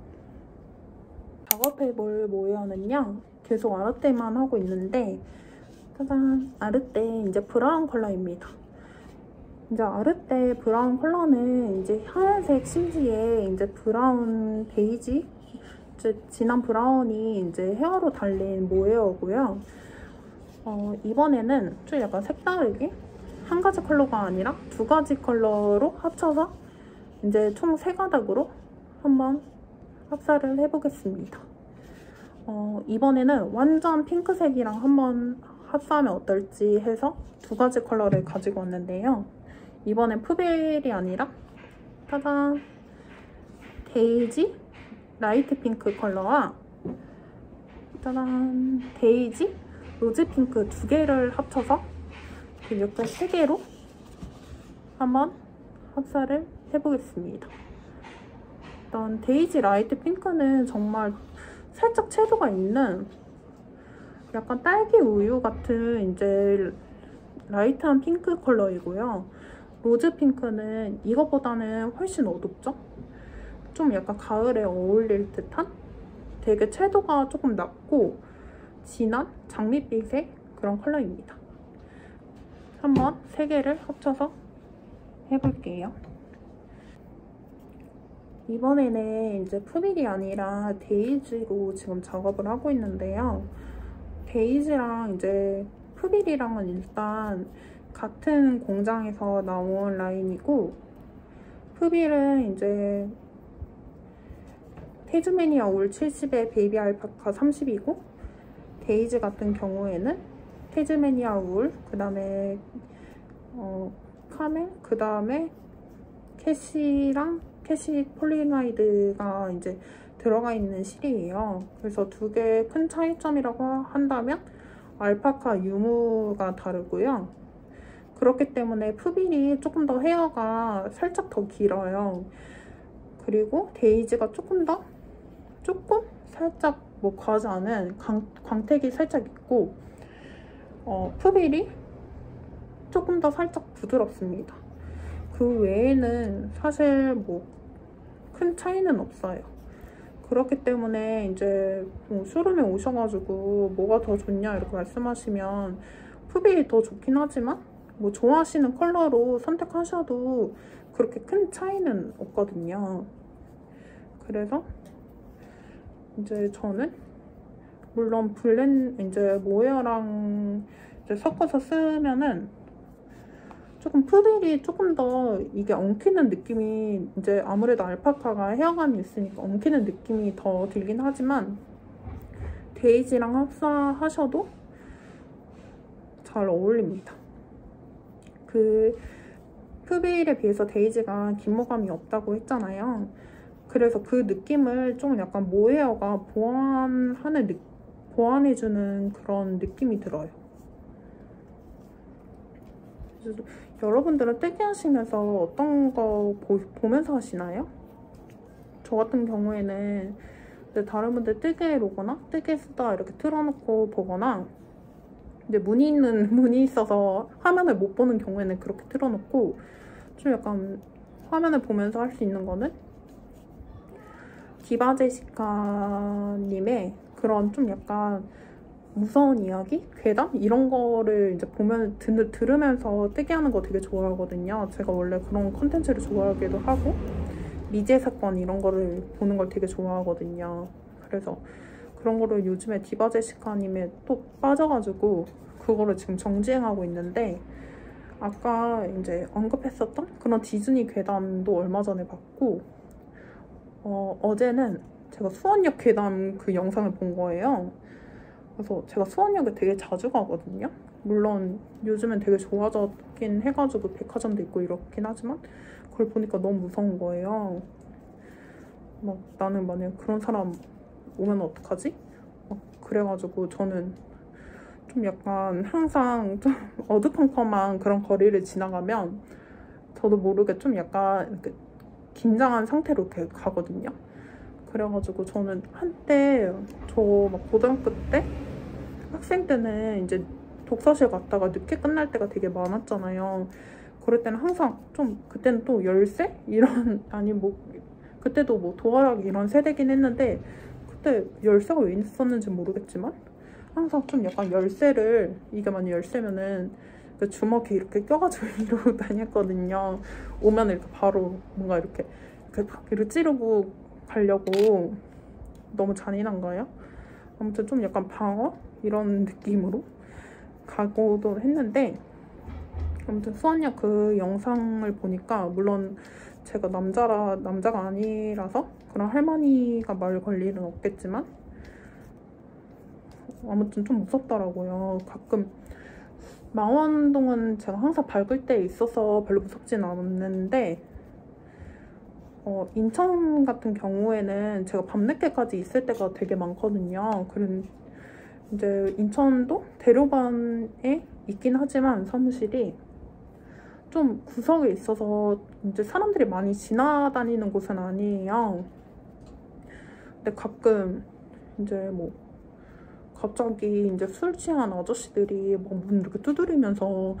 작업해볼 모양은요. 계속 아르떼만 하고 있는데 짜잔! 아르떼 이제 브라운 컬러입니다. 이제 아르떼 브라운 컬러는 이제 하얀색 심지에 이제 브라운 베이지 이제 진한 브라운이 이제 헤어로 달린 모헤어고요. 이번에는 좀 약간 색다르게 한 가지 컬러가 아니라 두 가지 컬러로 합쳐서 이제 총 3가닥으로 한번 합사를 해보겠습니다. 이번에는 완전 핑크색이랑 한번 합사하면 어떨지 해서 두 가지 컬러를 가지고 왔는데요. 이번엔 푸벨이 아니라 짜잔! 데이지 라이트 핑크 컬러와 짜잔! 데이지 로즈 핑크 2개를 합쳐서 이렇게 3개로 한번 합사를 해보겠습니다. 일단 데이지 라이트 핑크는 정말 살짝 채도가 있는 약간 딸기 우유 같은 이제 라이트한 핑크 컬러이고요. 로즈 핑크는 이것보다는 훨씬 어둡죠? 좀 약간 가을에 어울릴 듯한 되게 채도가 조금 낮고 진한 장밋빛의 그런 컬러입니다. 한번 3개를 합쳐서 해볼게요. 이번에는 이제 푸빌이 아니라 데이지로 지금 작업을 하고 있는데요. 데이지랑 이제 푸빌이랑은 일단 같은 공장에서 나온 라인이고, 푸빌은 이제 테즈메니아 울 70에 베이비 알파카 30이고, 데이지 같은 경우에는 테즈메니아 울, 그 다음에 카멜, 그 다음에 캐시 폴리마이드가 이제 들어가 있는 실이에요. 그래서 2개의 큰 차이점이라고 한다면 알파카 유무가 다르고요. 그렇기 때문에 푸빌이 조금 더 헤어가 살짝 더 길어요. 그리고 데이지가 조금 살짝 뭐 과하지 않은 광택이 살짝 있고, 푸빌이 조금 더 살짝 부드럽습니다. 그 외에는 사실 뭐 큰 차이는 없어요. 그렇기 때문에 이제 뭐 쇼룸에 오셔가지고 뭐가 더 좋냐 이렇게 말씀하시면 푸빌이 더 좋긴 하지만 뭐 좋아하시는 컬러로 선택하셔도 그렇게 큰 차이는 없거든요. 그래서 이제 저는 물론 이제 모헤어랑 이제 섞어서 쓰면은 조금 푸빌이 조금 더 이게 엉키는 느낌이, 이제 아무래도 알파카가 헤어감이 있으니까 엉키는 느낌이 더 들긴 하지만 데이지랑 합사하셔도 잘 어울립니다. 그 푸빌에 비해서 데이지가 긴모감이 없다고 했잖아요. 그래서 그 느낌을 좀 약간 모헤어가 보완해주는 그런 느낌이 들어요. 여러분들은 뜨개 하시면서 어떤 거 보면서 하시나요? 저 같은 경우에는 다른 분들 뜨개 로고나 뜨개 쓰다 이렇게 틀어놓고 보거나, 근데 문이 있어서 화면을 못 보는 경우에는 그렇게 틀어놓고, 좀 약간 화면을 보면서 할 수 있는 거는 디바제시카님의 그런 좀 약간 무서운 이야기? 괴담? 이런 거를 이제 들으면서 뜨개 하는 거 되게 좋아하거든요. 제가 원래 그런 컨텐츠를 좋아하기도 하고, 미제 사건 이런 거를 보는 걸 되게 좋아하거든요. 그래서 그런 거를 요즘에 디바제시카님에 또 빠져가지고 그거를 지금 정주행하고 있는데, 아까 이제 언급했었던 그런 디즈니 괴담도 얼마 전에 봤고, 어제는 제가 수원역 괴담 그 영상을 본 거예요. 그래서 제가 수원역에 되게 자주 가거든요. 물론 요즘엔 되게 좋아졌긴 해가지고 백화점도 있고 이렇긴 하지만 그걸 보니까 너무 무서운 거예요. 막 나는 만약 그런 사람 오면 어떡하지? 막 그래가지고 저는 좀 약간 항상 좀 어두컴컴한 그런 거리를 지나가면 저도 모르게 좀 약간 이렇게 긴장한 상태로 이렇게 가거든요. 그래가지고 저는 한때 저 막 고등학교 때 학생 때는 이제 독서실 갔다가 늦게 끝날 때가 되게 많았잖아요. 그럴 때는 항상 좀 그때는 또 열쇠? 이런 아니 뭐 그때도 뭐 도화락 이런 세대긴 했는데 그때 열쇠가 왜 있었는지 모르겠지만 항상 좀 약간 열쇠를, 이게 만약 열쇠면은 그 주먹에 이렇게 껴가지고 이러고 다녔거든요. 오면 이렇게 바로 뭔가 이렇게 찌르고 가려고. 너무 잔인한가요? 아무튼 좀 약간 방어? 이런 느낌으로 가고도 했는데, 아무튼 수환역 그 영상을 보니까 물론 제가 남자가 아니라서 그런 할머니가 말 걸 일은 없겠지만 아무튼 좀 무섭더라고요. 가끔 망원동은 제가 항상 밝을 때 있어서 별로 무섭진 않았는데 인천 같은 경우에는 제가 밤늦게까지 있을 때가 되게 많거든요. 그런 이제 인천도 대로반에 있긴 하지만 사무실이 좀 구석에 있어서 이제 사람들이 많이 지나다니는 곳은 아니에요. 근데 가끔 이제 뭐 갑자기 이제 술 취한 아저씨들이 막 문 이렇게 두드리면서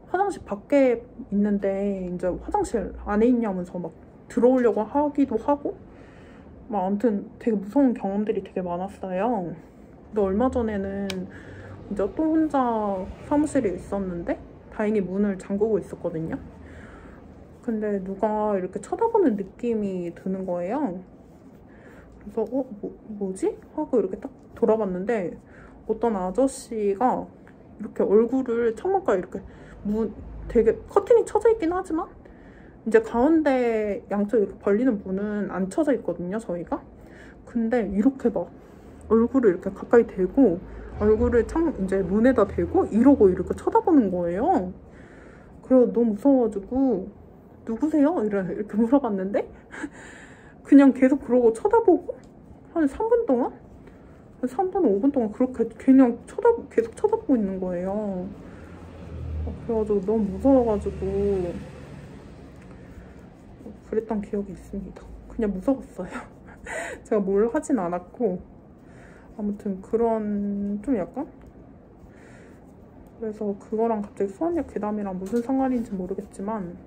화장실 밖에 있는데 이제 화장실 안에 있냐면서 막 들어오려고 하기도 하고 막 아무튼 되게 무서운 경험들이 되게 많았어요. 근데 얼마 전에는 이제 또 혼자 사무실에 있었는데 다행히 문을 잠그고 있었거든요. 근데 누가 이렇게 쳐다보는 느낌이 드는 거예요. 그래서 뭐지? 하고 이렇게 딱 돌아봤는데 어떤 아저씨가 이렇게 얼굴을 창문가에 이렇게 되게 커튼이 쳐져 있긴 하지만 이제 가운데 양쪽 이렇게 벌리는 문은 안 쳐져 있거든요, 저희가. 근데 이렇게 막 얼굴을 이렇게 가까이 대고 얼굴을 이제 문에다 대고 이러고 이렇게 쳐다보는 거예요. 그래서 너무 무서워가지고 누구세요? 이렇게 물어봤는데 그냥 계속 그러고 쳐다보고 한 3분 동안? 한 3분, 5분 동안 그렇게 그냥 계속 쳐다보고 있는 거예요. 그래가지고 너무 무서워가지고 그랬던 기억이 있습니다. 그냥 무서웠어요. 제가 뭘 하진 않았고 아무튼 그런 좀 약간 그래서 그거랑 갑자기 수원역 괴담이랑 무슨 상관인지 모르겠지만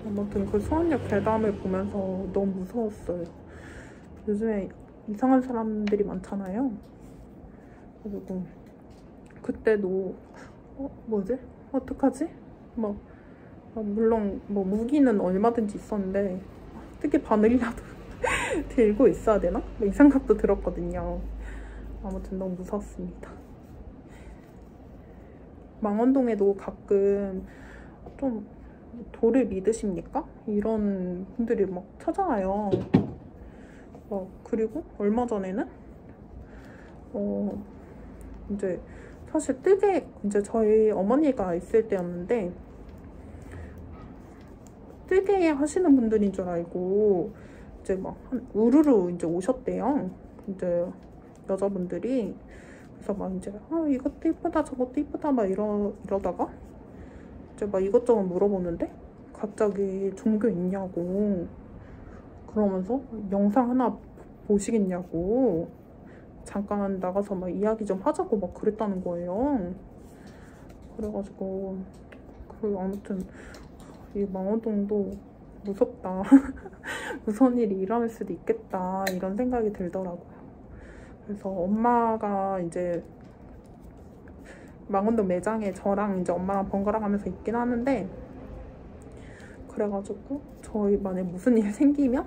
아무튼 그 수원역 괴담을 보면서 너무 무서웠어요. 요즘에 이상한 사람들이 많잖아요. 그리고 그때도 뭐지? 어떡하지? 물론 뭐 무기는 얼마든지 있었는데 어떻게 바늘이라도 들고 있어야 되나? 이 생각도 들었거든요. 아무튼 너무 무서웠습니다. 망원동에도 가끔 좀 도를 믿으십니까? 이런 분들이 막 찾아와요. 그리고 얼마 전에는 이제 사실 뜨개 이제 저희 어머니가 있을 때였는데 뜨개 하시는 분들인 줄 알고 이제 막 우르르 이제 오셨대요. 이제 여자분들이. 그래서 막 이제 이것도 이쁘다 저것도 이쁘다 막 이러다가 이제 막 이것저것 물어보는데 갑자기 종교 있냐고 그러면서 영상 하나 보시겠냐고 잠깐 나가서 막 이야기 좀 하자고 막 그랬다는 거예요. 그래가지고 아무튼 이 망원동도 무섭다. 무서운 일이 일어날 수도 있겠다 이런 생각이 들더라고요. 그래서 엄마가 이제 망원동 매장에 저랑 이제 엄마랑 번갈아 가면서 있긴 하는데 그래가지고 저희 만약에 무슨 일 생기면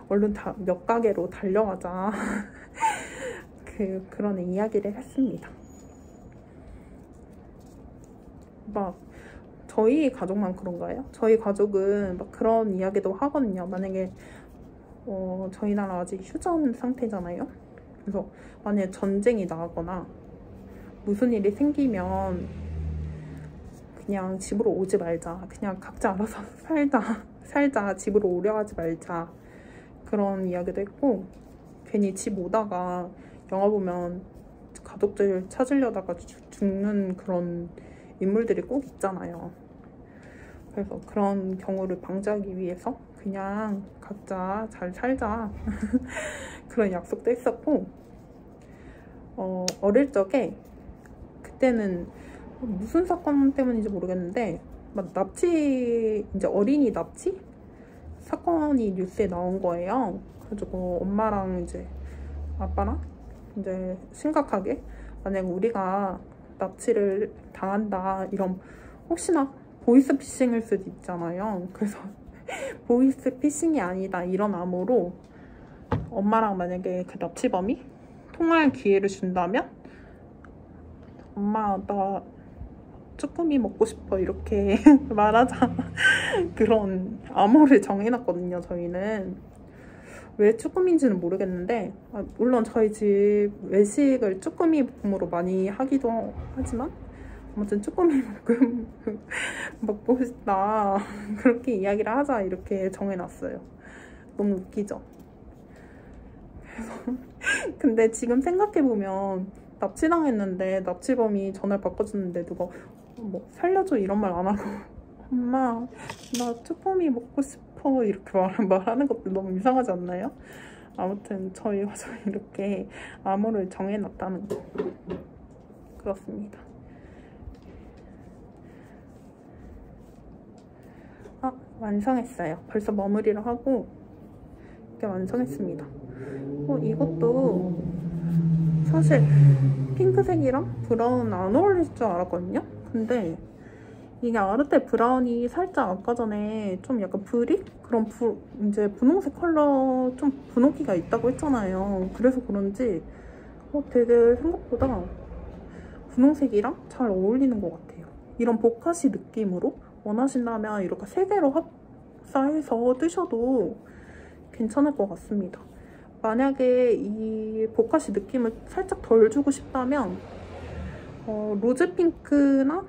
얼른 몇 가게로 달려가자 그런 이야기를 했습니다. 막 저희 가족만 그런가요? 저희 가족은 막 그런 이야기도 하거든요. 만약에 저희 나라 아직 휴전 상태잖아요. 그래서 만약에 전쟁이 나거나 무슨 일이 생기면 그냥 집으로 오지 말자. 그냥 각자 알아서 살자. 집으로 오려 하지 말자. 그런 이야기도 했고 괜히 집 오다가 영화 보면 가족들 찾으려다가 죽는 그런 인물들이 꼭 있잖아요. 그래서 그런 경우를 방지하기 위해서 그냥 각자 잘 살자 그런 약속도 했었고 어릴 적에 그때는 무슨 사건 때문인지 모르겠는데 막 납치 이제 어린이 납치 사건이 뉴스에 나온 거예요. 그래가지고 엄마랑 이제 아빠랑 이제 심각하게 만약 우리가 납치를 당한다 이런 혹시나 보이스피싱일 수도 있잖아요. 그래서 보이스피싱이 아니다 이런 암호로 엄마랑 만약에 그 납치범이 통화할 기회를 준다면 엄마 나 쭈꾸미 먹고 싶어 이렇게 말하자 그런 암호를 정해놨거든요. 저희는 왜 쭈꾸미인지는 모르겠는데, 물론 저희 집 외식을 쭈꾸미 볶음으로 많이 하기도 하지만 아무튼 쭈꾸미 볶음 먹고 싶다 그렇게 이야기를 하자 이렇게 정해놨어요. 너무 웃기죠? 그래서 근데 지금 생각해보면 납치당했는데 납치범이 전화를 바꿔줬는데 누가 뭐 살려줘 이런 말 안 하고 엄마 나 쭈꾸미 먹고 싶어 이렇게 말하는 것도 너무 이상하지 않나요? 아무튼 저희 가족이 이렇게 암호를 정해놨다는 거. 그렇습니다. 완성했어요. 벌써 마무리를 하고 이렇게 완성했습니다. 이것도 사실 핑크색이랑 브라운 안 어울릴 줄 알았거든요. 근데 이게 아르테 브라운이 살짝 아까 전에 좀 약간 브릭? 그런 이제 분홍색 컬러 좀 분홍기가 있다고 했잖아요. 그래서 그런지 되게 생각보다 분홍색이랑 잘 어울리는 것 같아요. 이런 보카시 느낌으로 원하신다면 이렇게 3개로 합사해서 뜨셔도 괜찮을 것 같습니다. 만약에 이 보카시 느낌을 살짝 덜 주고 싶다면 로즈 핑크나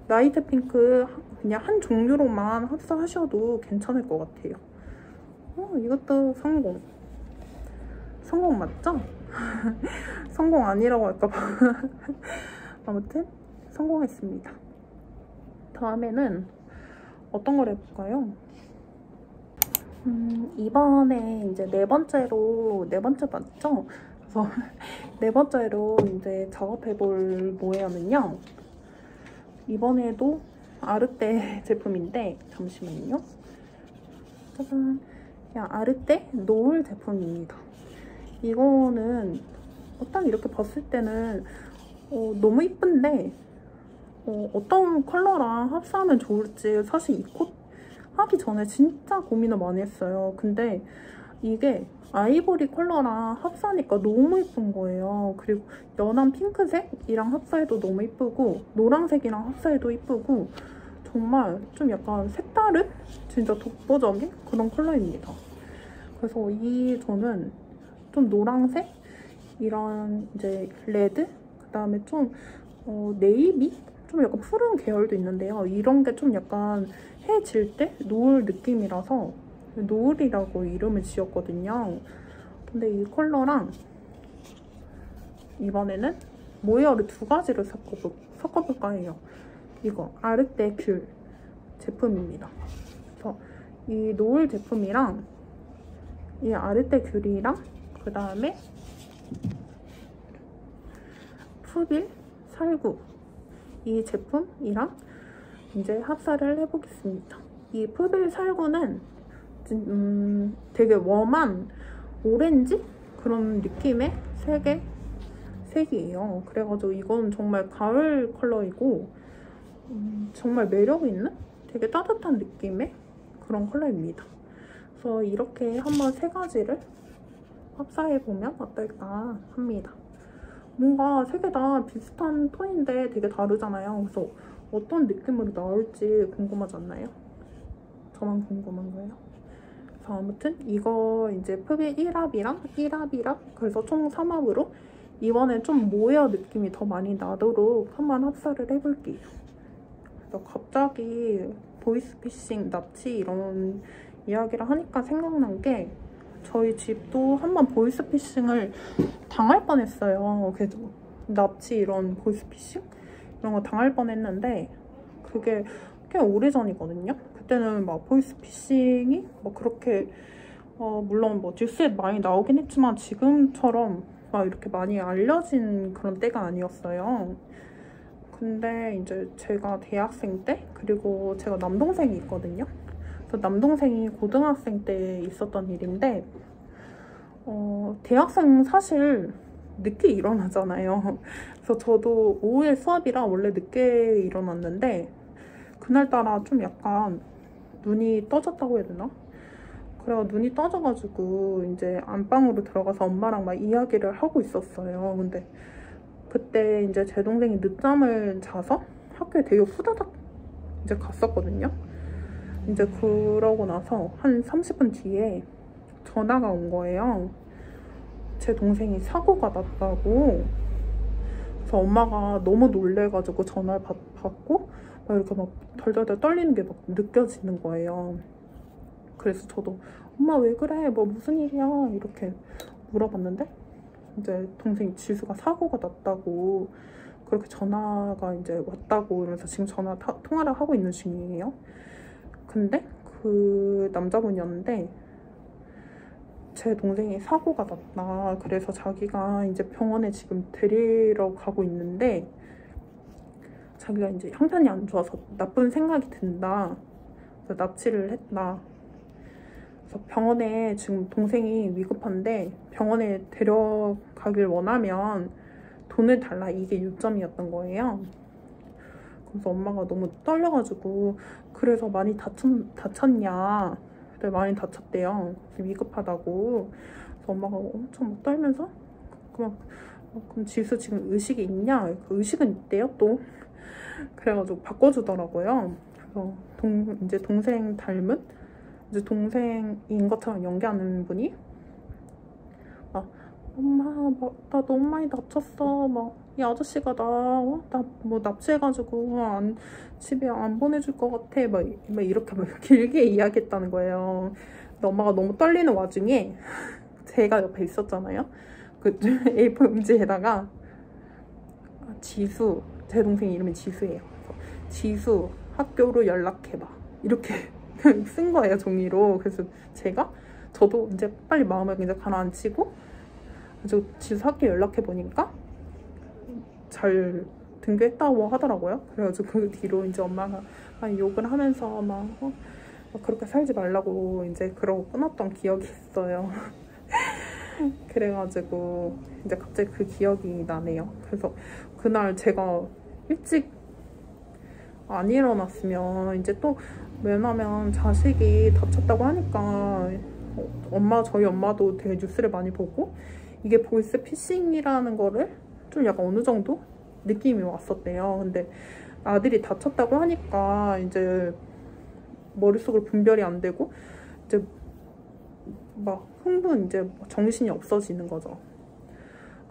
라이트 핑크 그냥 한 종류로만 합사하셔도 괜찮을 것 같아요. 이것도 성공 맞죠? 성공 아니라고 할까봐 아무튼 성공했습니다. 다음에는 어떤 걸 해볼까요? 이번에 이제 네 번째 맞죠? 그래서 네 번째로 이제 작업해볼 모양은요. 이번에도 아르테 제품인데 잠시만요. 짜잔. 그냥 아르테 노을 제품입니다. 이거는 딱 이렇게 봤을 때는 너무 이쁜데 어떤 컬러랑 합사하면 좋을지 사실 이 콧 하기 전에 진짜 고민을 많이 했어요. 근데 이게 아이보리 컬러랑 합사하니까 너무 예쁜 거예요. 그리고 연한 핑크색이랑 합사해도 너무 예쁘고 노란색이랑 합사해도 예쁘고 정말 좀 약간 색다른 진짜 독보적인 그런 컬러입니다. 그래서 저는 좀 노란색 이런 이제 레드 그다음에 좀 네이비 좀 약간 푸른 계열도 있는데요. 이런 게 좀 약간 해 질 때 노을 느낌이라서 노을이라고 이름을 지었거든요. 근데 이 컬러랑 이번에는 모이어를 2가지를 섞어볼까 해요. 이거 아르테 귤 제품입니다. 그래서 이 노을 제품이랑 이 아르테 귤이랑 그 다음에 푸빌 살구 이 제품이랑 이제 합사를 해보겠습니다. 이 푸빌 살구는 되게 웜한 오렌지? 그런 느낌의 색이에요. 그래가지고 이건 정말 가을 컬러이고 정말 매력 있는 되게 따뜻한 느낌의 그런 컬러입니다. 그래서 이렇게 한번 3가지를 합사해보면 어떨까 합니다. 뭔가 3개 다 비슷한 톤인데 되게 다르잖아요. 그래서 어떤 느낌으로 나올지 궁금하지 않나요? 저만 궁금한 거예요. 그래서 아무튼 이거 이제 푸빌 1합이랑 1합이랑 그래서 총 3합으로 이번에 좀 모여 느낌이 더 많이 나도록 한번 합사를 해볼게요. 그래서 갑자기 보이스피싱, 납치 이런 이야기를 하니까 생각난 게 저희 집도 한번 보이스피싱을 당할 뻔했어요. 그래서 납치 이런 보이스피싱? 이런 거 당할 뻔했는데 그게 꽤 오래전이거든요. 그때는 막 보이스피싱이 뭐 그렇게 물론 뭐 뉴스에 많이 나오긴 했지만 지금처럼 막 이렇게 많이 알려진 그런 때가 아니었어요. 근데 이제 제가 대학생 때 그리고 제가 남동생이 있거든요. 그래서 남동생이 고등학생 때 있었던 일인데 대학생 사실 늦게 일어나잖아요. 그래서 저도 오후에 수업이라 원래 늦게 일어났는데 그날따라 좀 약간 눈이 떠졌다고 해야 되나? 그래서 눈이 떠져가지고 이제 안방으로 들어가서 엄마랑 막 이야기를 하고 있었어요. 근데 그때 이제 제 동생이 늦잠을 자서 학교에 되게 후다닥 이제 갔었거든요. 이제 그러고 나서 한 30분 뒤에 전화가 온 거예요. 제 동생이 사고가 났다고. 그래서 엄마가 너무 놀래가지고 전화를 받고 막 이렇게 막 덜덜덜 떨리는 게 막 느껴지는 거예요. 그래서 저도 엄마 왜 그래? 뭐 무슨 일이야? 이렇게 물어봤는데 이제 동생이 지수가 사고가 났다고 그렇게 전화가 이제 왔다고 이러면서 지금 통화를 하고 있는 중이에요. 근데 그 남자분이었는데 제 동생이 사고가 났다. 그래서 자기가 이제 병원에 지금 데리러 가고 있는데 자기가 이제 형편이 안 좋아서 나쁜 생각이 든다. 그래서 납치를 했다. 그래서 병원에 지금 동생이 위급한데 병원에 데려가길 원하면 돈을 달라. 이게 요점이었던 거예요. 그래서 엄마가 너무 떨려가지고 그래서 많이 다쳤냐? 그때 많이 다쳤대요. 위급하다고. 그래서 엄마가 엄청 막 떨면서 그럼 지수 지금 의식이 있냐? 의식은 있대요 또. 그래가지고 바꿔주더라고요. 그래서 이제 동생 닮은 이제 동생인 것처럼 연기하는 분이 막 엄마 나 너무 많이 다쳤어. 막 이 아저씨가 나 뭐 납치해가지고 집에 안 보내줄 것 같아. 막 이렇게 막 길게 이야기했다는 거예요. 근데 엄마가 너무 떨리는 와중에 제가 옆에 있었잖아요. 그 A4 용지에다가 지수, 제 동생 이름이 지수예요. 지수 학교로 연락해봐. 이렇게 쓴 거예요, 종이로. 그래서 저도 이제 빨리 마음을 이제 가라앉히고 지수 학교 연락해보니까 잘 등교했다고 하더라고요. 그래가지고 그 뒤로 이제 엄마가 욕을 하면서 막 그렇게 살지 말라고 이제 그러고 끊었던 기억이 있어요. 그래가지고 이제 갑자기 그 기억이 나네요. 그래서 그날 제가 일찍 안 일어났으면 이제 또 왜냐면 자식이 다쳤다고 하니까 저희 엄마도 되게 뉴스를 많이 보고 이게 보이스 피싱이라는 거를 좀 약간 어느 정도 느낌이 왔었대요. 근데 아들이 다쳤다고 하니까 이제 머릿속으로 분별이 안 되고 이제 막 이제 정신이 없어지는 거죠.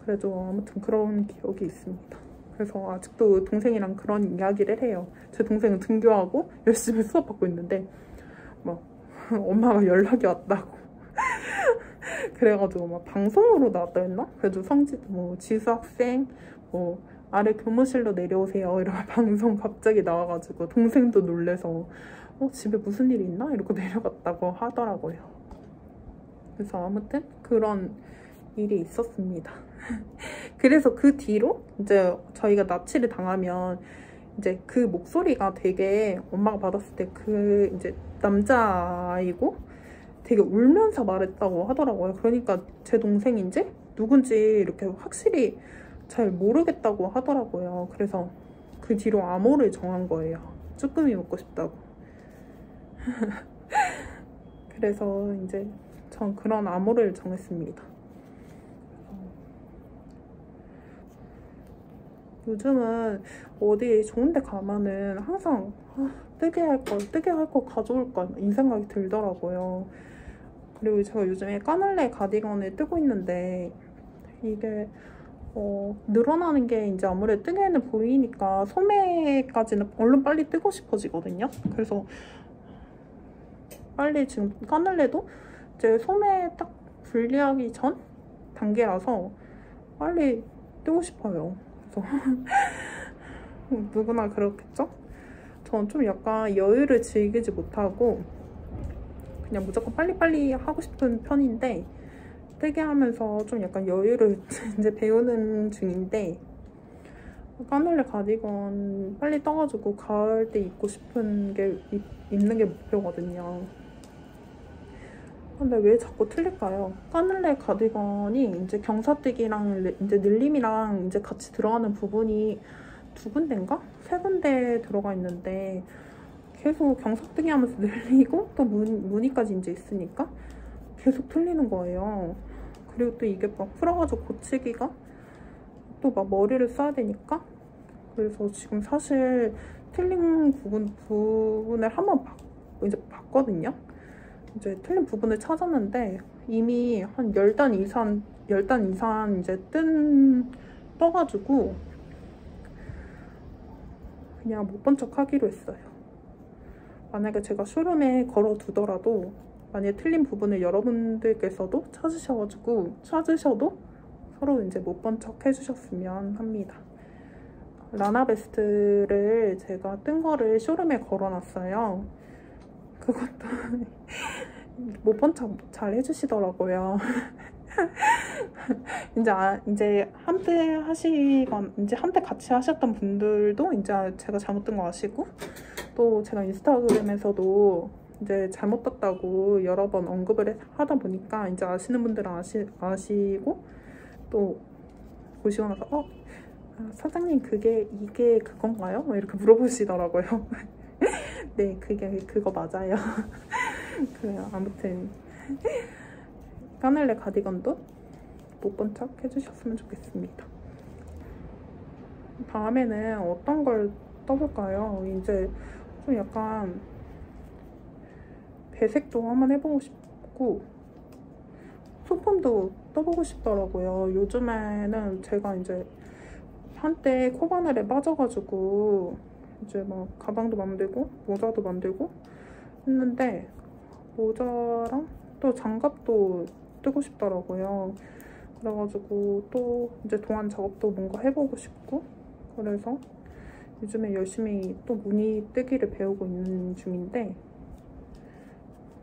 그래도 아무튼 그런 기억이 있습니다. 그래서 아직도 동생이랑 그런 이야기를 해요. 제 동생은 등교하고 열심히 수업받고 있는데 막 엄마가 연락이 왔다고 그래가지고 막 방송으로 나왔다 했나? 그래도 지수 학생 아래 교무실로 내려오세요 이런 방송 갑자기 나와가지고 동생도 놀래서 집에 무슨 일이 있나? 이러고 내려갔다고 하더라고요. 그래서 아무튼 그런 일이 있었습니다. 그래서 그 뒤로 이제 저희가 납치를 당하면 이제 그 목소리가 되게 엄마가 받았을 때 그 이제 남자아이고 되게 울면서 말했다고 하더라고요. 그러니까 제 동생인지 누군지 이렇게 확실히 잘 모르겠다고 하더라고요. 그래서 그 뒤로 암호를 정한 거예요. 쭈꾸미 먹고 싶다고. 그래서 이제 전 그런 암호를 정했습니다. 요즘은 어디 좋은 데 가면은 항상 뜨개 할 거 가져올 걸 이 생각이 들더라고요. 그리고 제가 요즘에 까눌레 가디건을 뜨고 있는데 이게 늘어나는 게 이제 아무래도 뜨개는 보이니까 소매까지는 얼른 빨리 뜨고 싶어지거든요. 그래서 빨리 지금 까눌레도 이제 소매 딱 분리하기 전 단계라서 빨리 뜨고 싶어요. 그래서 누구나 그렇겠죠? 전 좀 약간 여유를 즐기지 못하고 그냥 무조건 빨리빨리 하고 싶은 편인데 뜨개 하면서 좀 약간 여유를 이제 배우는 중인데 까눌레 가디건 빨리 떠가지고 가을 때 입고 싶은 게 입는 게 목표거든요. 근데 왜 자꾸 틀릴까요? 까눌레 가디건이 이제 경사뜨기랑 이제 늘림이랑 이제 같이 들어가는 부분이 2군데인가? 3군데 들어가 있는데 계속 경사뜨기 하면서 늘리고 또 무늬까지 이제 있으니까 계속 틀리는 거예요. 그리고 또 이게 막 풀어가지고 고치기가 또 막 머리를 써야 되니까. 그래서 지금 사실 틀린 부분을 한번 이제 봤거든요. 이제 틀린 부분을 찾았는데 이미 한 10단 이상 이제 떠가지고 그냥 못 본 척 하기로 했어요. 만약에 제가 쇼룸에 걸어두더라도 만약에 틀린 부분을 여러분들께서도 찾으셔도 서로 이제 못 본 척 해주셨으면 합니다. 라나베스트를 제가 뜬 거를 쇼룸에 걸어놨어요. 그것도 못 본 척 잘 해주시더라고요. 이제 한때 같이 하셨던 분들도 이제 제가 잘못 뜬 거 아시고, 또 제가 인스타그램에서도 이제 잘못 떴다고 여러 번 언급을 하다 보니까 이제 아시는 분들은 아시고, 또 보시고 나서 사장님 이게 그건가요? 뭐 이렇게 물어보시더라고요. 네, 그거 맞아요. 아무튼 까늘레 가디건도 못 본 척 해주셨으면 좋겠습니다. 다음에는 어떤 걸 떠볼까요? 이제 좀 약간 배색도 한번 해보고 싶고 소품도 떠보고 싶더라고요. 요즘에는 제가 이제 한때 코바늘에 빠져가지고 이제 막 가방도 만들고 모자도 만들고 했는데, 모자랑 또 장갑도 뜨고 싶더라고요. 그래가지고 또 이제 동안 작업도 뭔가 해보고 싶고, 그래서 요즘에 열심히 또 무늬 뜨기를 배우고 있는 중인데,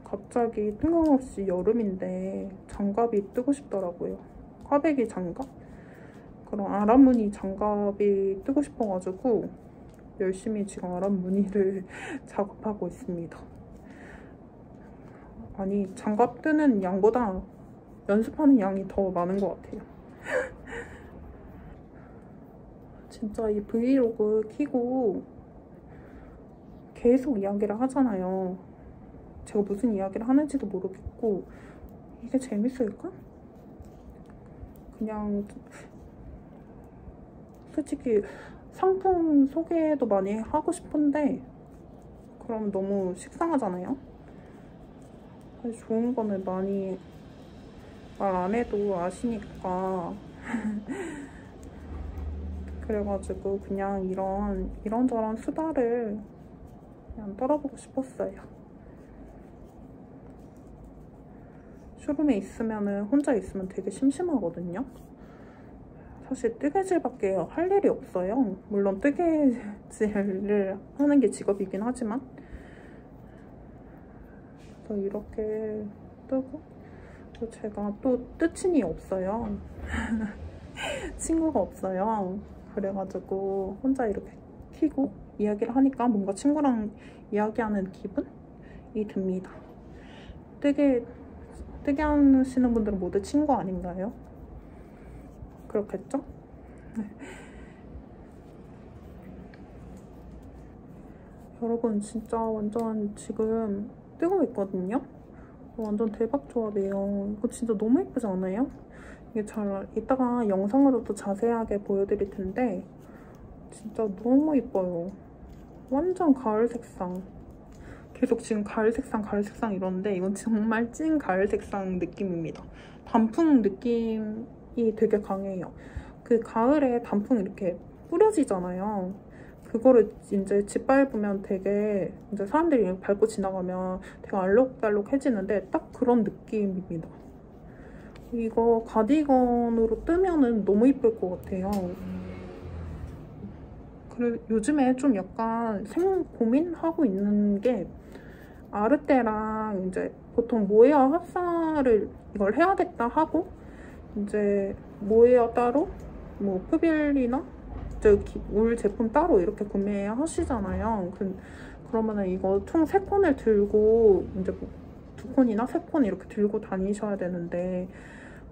갑자기 뜬금없이 여름인데 장갑이 뜨고 싶더라고요. 꽈배기 장갑? 그런 아랍 무늬 장갑이 뜨고 싶어가지고 열심히 지금 아랍 무늬를 작업하고 있습니다. 아니, 장갑 뜨는 양보다 연습하는 양이 더 많은 것 같아요. 진짜 이 브이로그 키고 계속 이야기를 하잖아요. 제가 무슨 이야기를 하는지도 모르겠고, 이게 재밌을까? 그냥 솔직히 상품 소개도 많이 하고 싶은데 그럼 너무 식상하잖아요. 좋은 거는 많이 말 안 해도 아시니까. 그래가지고 그냥 이런저런 수다를 그냥 떨어보고 싶었어요. 쇼룸에 혼자 있으면 되게 심심하거든요. 사실 뜨개질밖에 할 일이 없어요. 물론 뜨개질을 하는 게 직업이긴 하지만. 그래서 이렇게 뜨고, 또 제가 또 뜨친이 없어요. 친구가 없어요. 그래가지고 혼자 이렇게 키고 이야기를 하니까 뭔가 친구랑 이야기하는 기분이 듭니다. 뜨개 하시는 분들은 모두 친구 아닌가요? 그렇겠죠? 여러분, 진짜 완전 지금 뜨고 있거든요? 완전 대박 조합이에요. 이거 진짜 너무 예쁘지 않아요? 이게 이따가 영상으로도 자세하게 보여드릴 텐데 진짜 너무 예뻐요. 완전 가을 색상. 계속 지금 가을 색상 이러는데 이건 정말 찐 가을 색상 느낌입니다. 단풍 느낌이 되게 강해요. 그 가을에 단풍 이렇게 뿌려지잖아요. 그거를 이제 짓밟으면 되게 이제 사람들이 밟고 지나가면 되게 알록달록해지는데 딱 그런 느낌입니다. 이거 가디건으로 뜨면은 너무 이쁠 것 같아요. 그리고 요즘에 좀 약간 고민하고 있는 게, 아르떼랑 이제 보통 모헤어 합사를 이걸 해야겠다 하고 이제 모헤어 따로 뭐 푸빌이나 울 제품 따로 이렇게 구매하시잖아요. 그러면은 이거 총 3콘을 들고 이제 뭐 2콘이나 3콘 이렇게 들고 다니셔야 되는데,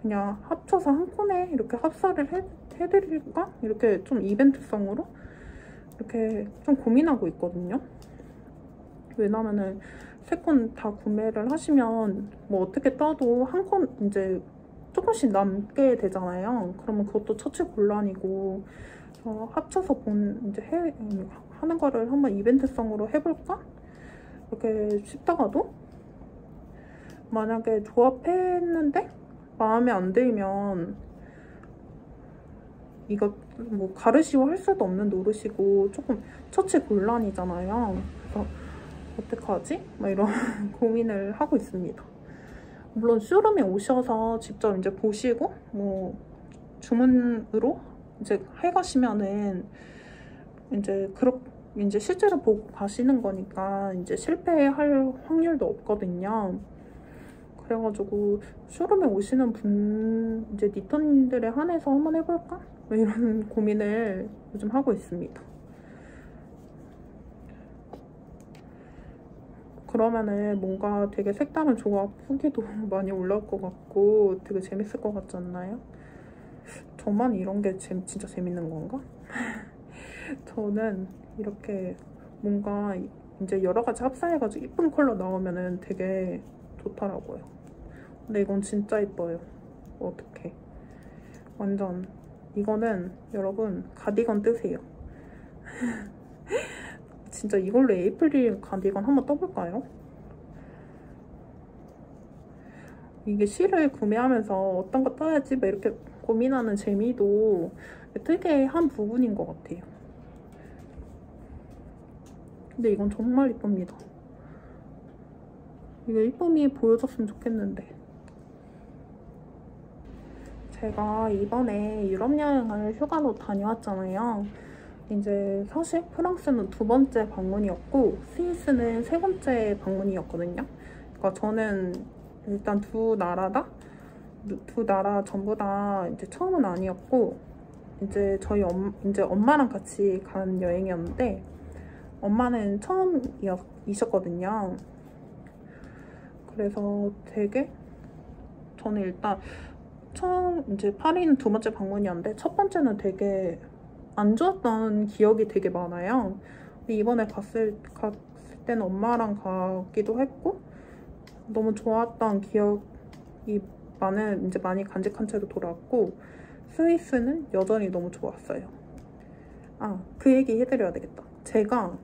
그냥 합쳐서 한 콘에 이렇게 합사를 해드릴까? 이렇게 좀 이벤트성으로 이렇게 좀 고민하고 있거든요. 왜냐면은 3콘 다 구매를 하시면 뭐 어떻게 떠도 한 콘 이제 조금씩 남게 되잖아요. 그러면 그것도 처치 곤란이고, 합쳐서 이제 하는 거를 한번 이벤트성으로 해볼까? 이렇게 싶다가도 만약에 조합했는데 마음에 안 들면 이거 뭐 가르시오 할 수도 없는 노릇이고 조금 처치 곤란이잖아요. 그래서 어떡하지? 막 이런 고민을 하고 있습니다. 물론 쇼룸에 오셔서 직접 이제 보시고 뭐 주문으로 이제 해가시면은 이제 실제로 보고 가시는 거니까 이제 실패할 확률도 없거든요. 그래가지고 쇼룸에 오시는 분 이제 니터님들에 한해서 한번 해볼까? 뭐 이런 고민을 요즘 하고 있습니다. 그러면은 뭔가 되게 색다른 조합 후기도 많이 올라올 것 같고 되게 재밌을 것 같지 않나요? 저만 이런 게 진짜 재밌는 건가? 저는 이렇게 뭔가 이제 여러 가지 합사해가지고 이쁜 컬러 나오면은 되게 좋더라고요. 근데 이건 진짜 이뻐요. 어떡해. 완전 이거는 여러분 가디건 뜨세요. 진짜 이걸로 에이프릴 가디건 한번 떠볼까요? 이게 실을 구매하면서 어떤 거 떠야지 막 이렇게 고민하는 재미도 되게 한 부분인 것 같아요. 근데 이건 정말 이쁩니다. 이게 이쁨이 보여줬으면 좋겠는데. 제가 이번에 유럽 여행을 휴가로 다녀왔잖아요. 이제 사실 프랑스는 2번째 방문이었고 스위스는 3번째 방문이었거든요. 그러니까 저는 일단 두 나라 전부 다 이제 처음은 아니었고 이제 저희 이제 엄마랑 같이 간 여행이었는데 엄마는 처음이셨거든요. 그래서 되게 저는 일단 처음 이제 파리는 2번째 방문이었는데 첫 번째는 되게 안 좋았던 기억이 되게 많아요. 이번에 갔을 때는 엄마랑 가기도 했고 너무 좋았던 기억이 많이 간직한 채로 돌아왔고 스위스는 여전히 너무 좋았어요. 그 얘기 해드려야 되겠다. 제가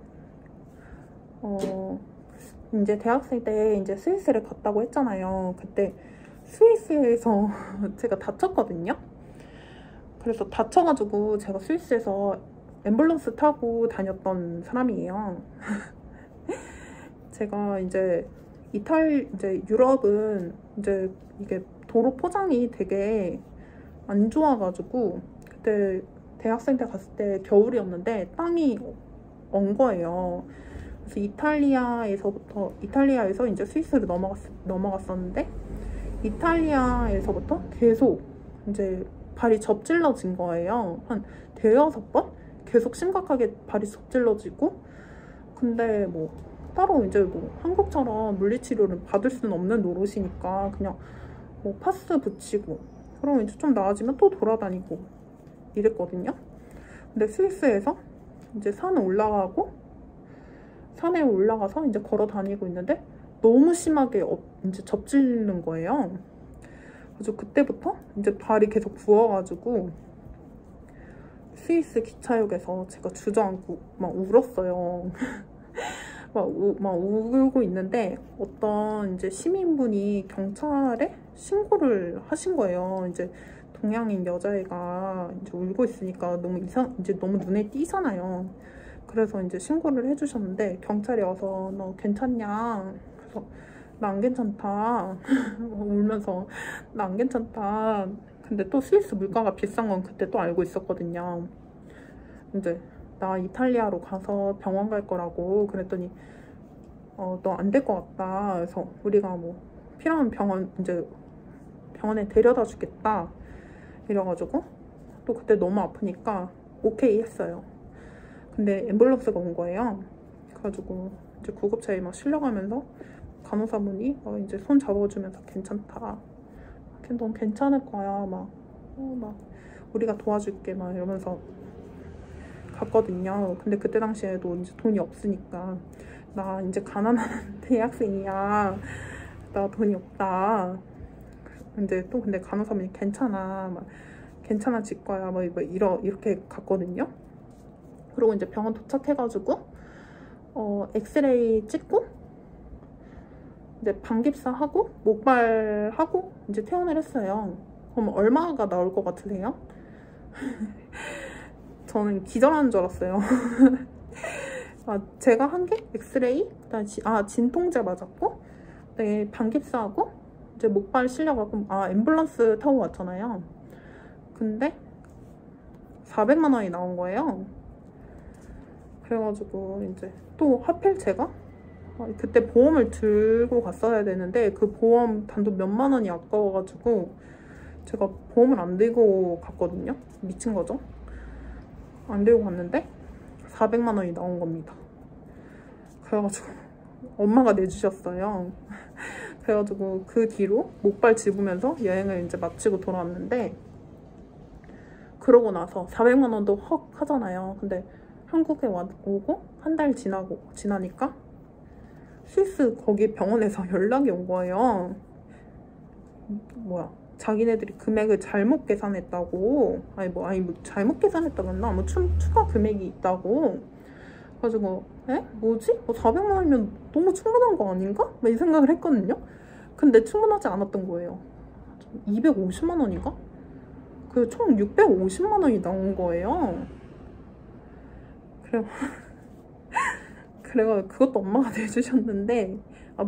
이제 대학생 때 이제 스위스를 갔다고 했잖아요. 그때 스위스에서 제가 다쳤거든요. 그래서 다쳐가지고 제가 스위스에서 앰뷸런스 타고 다녔던 사람이에요. 제가 이제 유럽은 이제 이게 도로 포장이 되게 안 좋아가지고 그때 대학생 때 갔을 때 겨울이었는데 땅이 언 거예요. 그래서 이탈리아에서 이제 스위스로 넘어갔었는데 이탈리아에서부터 계속 이제 발이 접질러진 거예요. 한 대여섯 번 계속 심각하게 발이 접질러지고 근데 뭐 따로 이제 뭐 한국처럼 물리치료를 받을 수는 없는 노릇이니까 그냥 뭐 파스 붙이고 그럼 이제 좀 나아지면 또 돌아다니고 이랬거든요. 근데 스위스에서 이제 산에 올라가서 이제 걸어 다니고 있는데 너무 심하게 이제 접질는 거예요. 그래서 그때부터 이제 발이 계속 부어가지고 스위스 기차역에서 제가 주저앉고 막 울었어요. 막 울고 있는데 어떤 이제 시민분이 경찰에 신고를 하신 거예요. 이제 동양인 여자애가 이제 울고 있으니까 이제 너무 눈에 띄잖아요. 그래서 이제 신고를 해주셨는데 경찰이 와서 너 괜찮냐? 그래서 나 안 괜찮다. 울면서 나 안 괜찮다. 근데 또 스위스 물가가 비싼 건 그때 또 알고 있었거든요. 이제 나 이탈리아로 가서 병원 갈 거라고 그랬더니 너 안 될 것 같다. 그래서 우리가 뭐 필요한 병원에 데려다 주겠다. 이래가지고 또 그때 너무 아프니까 오케이 했어요. 근데 앰뷸런스가 온 거예요. 그래가지고 이제 구급차에 막 실려가면서 간호사분이 이제 손 잡아주면서 괜찮다. 넌 괜찮을 거야. 막 우리가 도와줄게. 막 이러면서 갔거든요. 근데 그때 당시에도 이제 돈이 없으니까 나 이제 가난한 대학생이야. 나 돈이 없다. 이제 또 근데 간호사분이 괜찮아, 막 괜찮아질 거야, 뭐 이렇게 갔거든요. 그리고 이제 병원 도착해가지고 엑스레이 찍고 이제 방깁사 하고 목발 하고 이제 퇴원을 했어요. 그럼 얼마가 나올 것 같으세요? 저는 기절하는 줄 알았어요. 제가 한 게 엑스레이, 진통제 맞았고, 네, 방깁사하고 이제 목발 실려가고 앰뷸런스 타고 왔잖아요. 근데 400만 원이 나온 거예요. 그래가지고 이제 또 하필 제가 그때 보험을 들고 갔어야 되는데 그 보험 단돈 몇만 원이 아까워가지고 제가 보험을 안 들고 갔거든요. 미친 거죠. 안 들고 갔는데 400만 원이 나온 겁니다. 그래가지고 엄마가 내주셨어요. 그래가지고 그 뒤로 목발 집으면서 여행을 이제 마치고 돌아왔는데, 그러고 나서 400만 원도 헉 하잖아요. 근데 한국에 오고 한 달 지나니까 스위스 거기 병원에서 연락이 온 거예요. 자기네들이 금액을 잘못 계산했다고. 잘못 계산했다고 했나? 추가 금액이 있다고. 그래가지고 뭐지? 400만 원이면 너무 충분한 거 아닌가? 이 생각을 했거든요. 근데 충분하지 않았던 거예요. 250만 원인가? 그 총 650만 원이 나온 거예요. 그래가 그것도 엄마가 내주셨는데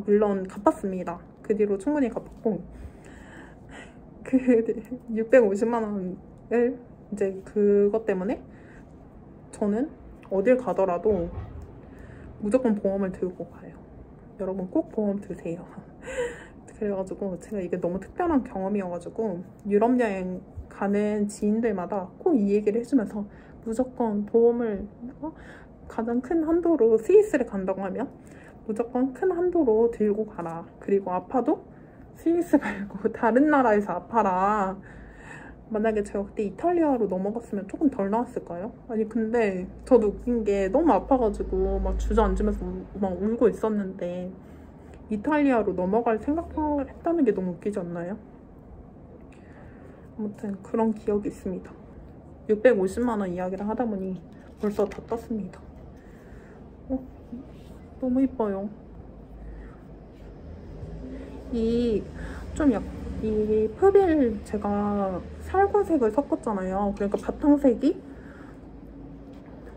물론 갚았습니다. 그 뒤로 충분히 갚았고, 그 650만 원을 이제 그것 때문에 저는 어딜 가더라도 무조건 보험을 들고 가요. 여러분 꼭 보험 드세요. 그래가지고 제가 이게 너무 특별한 경험이어가지고 유럽 여행 가는 지인들마다 꼭 이 얘기를 해주면서 무조건 보험을 가장 큰 한도로 스위스를 간다고 하면 무조건 큰 한도로 들고 가라. 그리고 아파도 스위스 말고 다른 나라에서 아파라. 만약에 제가 그때 이탈리아로 넘어갔으면 조금 덜 나왔을까요? 근데 저도 웃긴 게 너무 아파가지고 막 주저앉으면서 막 울고 있었는데 이탈리아로 넘어갈 생각을 했다는 게 너무 웃기지 않나요? 아무튼 그런 기억이 있습니다. 650만 원 이야기를 하다 보니 벌써 다 떴습니다. 너무 이뻐요. 이 푸빌 제가 살구색을 섞었잖아요. 그러니까 바탕색이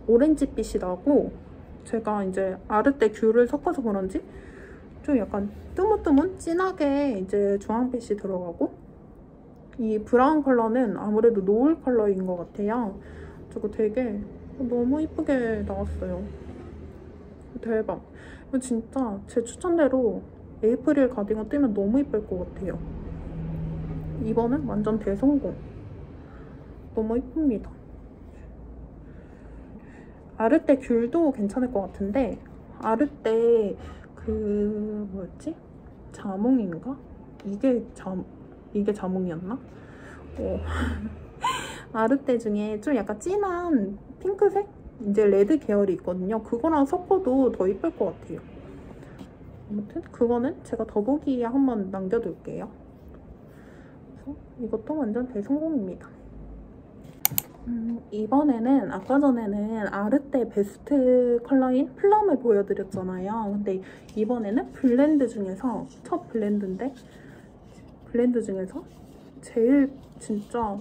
오렌지빛이 나고, 제가 이제 아르떼 귤을 섞어서 그런지 좀 약간 뜨문뜨문 진하게 이제 주황빛이 들어가고, 이 브라운 컬러는 아무래도 노을 컬러인 것 같아요. 저거 되게 너무 이쁘게 나왔어요. 대박. 이거 진짜 제 추천대로 에이프릴 가디건 뜨면 너무 이쁠 것 같아요. 이번은 완전 대성공. 너무 이쁩니다. 아르떼 귤도 괜찮을 것 같은데, 아르떼 뭐였지? 자몽인가? 이게 자몽이었나? 아르떼 중에 좀 약간 진한 핑크색? 이제 레드 계열이 있거든요. 그거랑 섞어도 더 이쁠 것 같아요. 아무튼 그거는 제가 더보기에 한번 남겨둘게요. 그래서 이것도 완전 대성공입니다. 이번에는 아까 전에는 아르떼 베스트 컬러인 플럼을 보여드렸잖아요. 근데 이번에는 블렌드 중에서 첫 블렌드 중에서 제일 진짜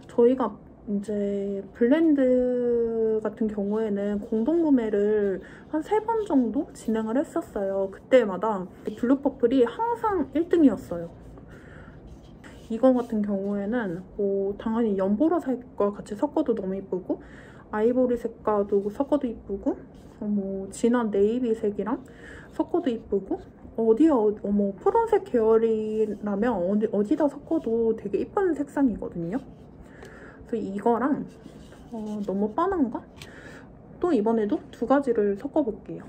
저희가 이제 블렌드 같은 경우에는 공동구매를 한 3번 정도 진행을 했었어요. 그때마다 블루퍼플이 항상 1등이었어요. 이거 같은 경우에는 당연히 연보라색과 같이 섞어도 너무 이쁘고, 아이보리 색과도 섞어도 이쁘고, 진한 네이비색이랑 섞어도 이쁘고, 푸른색 계열이라면 어디다 섞어도 되게 이쁜 색상이거든요. 그래서 이거랑 너무 뻔한가? 또 이번에도 2가지를 섞어볼게요.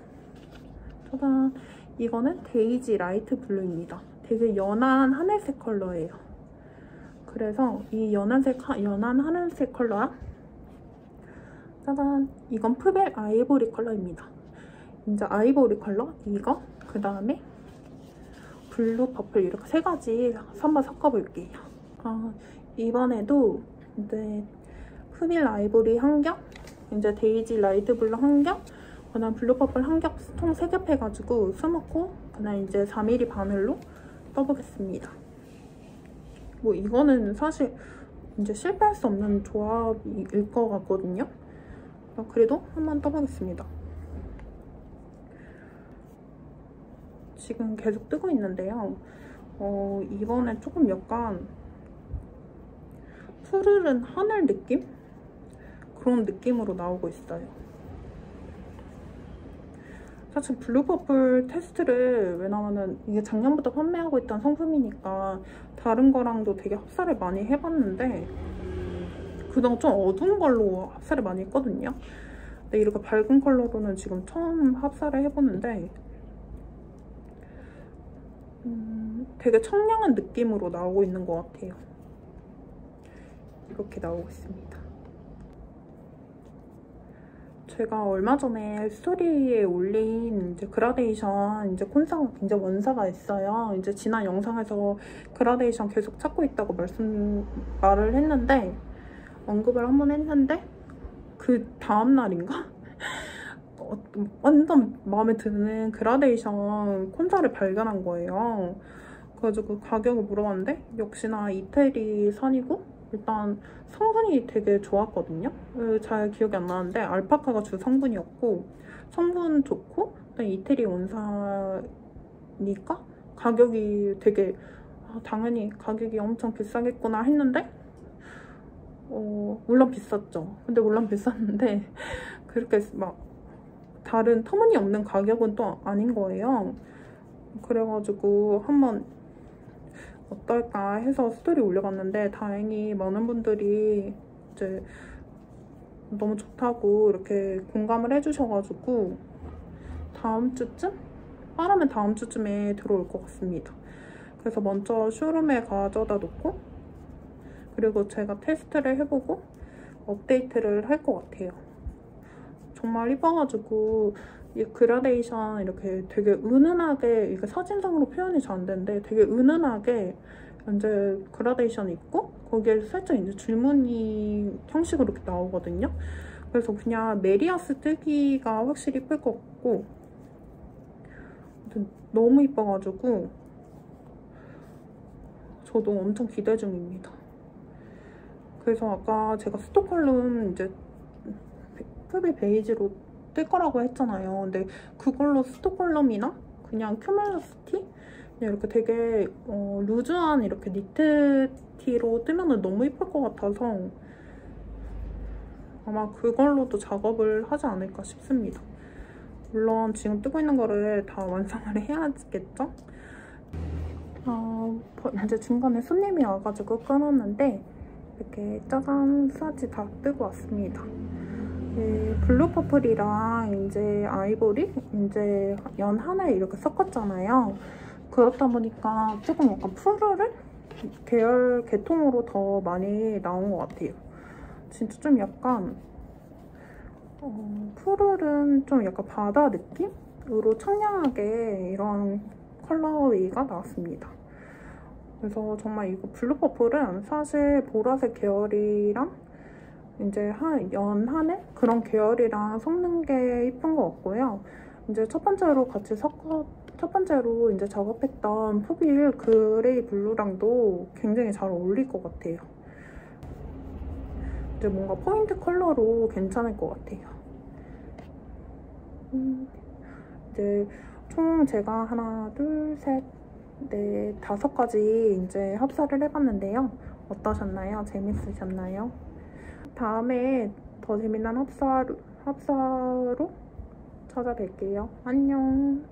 짜잔! 이거는 데이지 라이트 블루입니다. 되게 연한 하늘색 컬러예요. 그래서 이 연한 하늘색 컬러랑, 짜잔! 이건 푸벨 아이보리 컬러입니다. 이제 아이보리 컬러 이거, 그 다음에 블루, 퍼플 이렇게 세 가지 한번 섞어볼게요. 이번에도 이제 흡일 아이보리 한 겹, 이제 데이지 라이트 블루 한 겹, 그다음 블루 퍼플 한 겹 총 3겹 해가지고 스모코, 그다음 이제 4mm 바늘로 떠보겠습니다. 뭐 이거는 사실 이제 실패할 수 없는 조합일 것 같거든요. 그래도 한번 떠보겠습니다. 지금 계속 뜨고 있는데요. 이번에 조금 약간 푸르른 하늘 느낌? 그런 느낌으로 나오고 있어요. 사실 블루 퍼플 테스트를, 왜냐면은 이게 작년부터 판매하고 있던 상품이니까 다른 거랑도 되게 합사를 많이 해봤는데 그동안 좀 어두운 걸로 합사를 많이 했거든요. 근데 이렇게 밝은 컬러로는 지금 처음 합사를 해보는데 되게 청량한 느낌으로 나오고 있는 것 같아요. 이렇게 나오고 있습니다. 제가 얼마 전에 스토리에 올린 이제 그라데이션 이제 이제 원사가 있어요. 이제 지난 영상에서 그라데이션 계속 찾고 있다고 말을 했는데, 언급을 한번 했는데 그 다음 날인가? 완전 마음에 드는 그라데이션 콘사를 발견한 거예요. 그래가지고 가격을 물어봤는데 역시나 이태리 산이고 일단 성분이 되게 좋았거든요. 잘 기억이 안 나는데 알파카가 주 성분이었고 성분 좋고 이태리 원사니까 가격이 되게 당연히 가격이 엄청 비싸겠구나 했는데 물론 비쌌죠. 근데 물론 비쌌는데 그렇게 막 다른 터무니없는 가격은 또 아닌 거예요. 그래가지고 한번 어떨까 해서 스토리 올려봤는데 다행히 많은 분들이 이제 너무 좋다고 이렇게 공감을 해주셔가지고 다음 주쯤? 빠르면 다음 주쯤에 들어올 것 같습니다. 그래서 먼저 쇼룸에 가져다 놓고 그리고 제가 테스트를 해보고 업데이트를 할 것 같아요. 정말 이뻐가지고 이 그라데이션 이렇게 되게 은은하게, 이게 사진상으로 표현이 잘 안 되는데 되게 은은하게 이제 그라데이션이 있고 거기에 살짝 이제 줄무늬 형식으로 이렇게 나오거든요. 그래서 그냥 메리아스 뜨기가 확실히 이쁠 것 같고 너무 이뻐가지고 저도 엄청 기대 중입니다. 그래서 아까 제가 스톡홀름 이제 흡일 베이지로 뜰 거라고 했잖아요. 근데 그걸로 스톡홀름이나 그냥 큐멜러스티 이렇게 되게 루즈한 이렇게 니트 티로 뜨면 너무 예쁠 것 같아서 아마 그걸로도 작업을 하지 않을까 싶습니다. 물론 지금 뜨고 있는 거를 다 완성을 해야겠죠? 이제 중간에 손님이 와가지고 끊었는데 이렇게 짜잔 스와치 다 뜨고 왔습니다. 블루 퍼플이랑 이제 아이보리, 이제 연 하나에 이렇게 섞었잖아요. 그렇다 보니까 조금 약간 푸르른 계열 계통으로 더 많이 나온 것 같아요. 진짜 좀 약간 푸르른 좀 약간 바다 느낌으로 청량하게 이런 컬러웨이가 나왔습니다. 그래서 정말 이거 블루 퍼플은 사실 보라색 계열이랑 이제 연 하늘 그런 계열이랑 섞는 게 이쁜 것 같고요. 이제 첫 번째로 이제 작업했던 푸빌 그레이 블루랑도 굉장히 잘 어울릴 것 같아요. 이제 뭔가 포인트 컬러로 괜찮을 것 같아요. 이제 총 제가 하나, 둘, 셋, 넷, 5가지 이제 합사를 해봤는데요. 어떠셨나요? 재밌으셨나요? 다음에 더 재미난 합사로 찾아뵐게요. 안녕.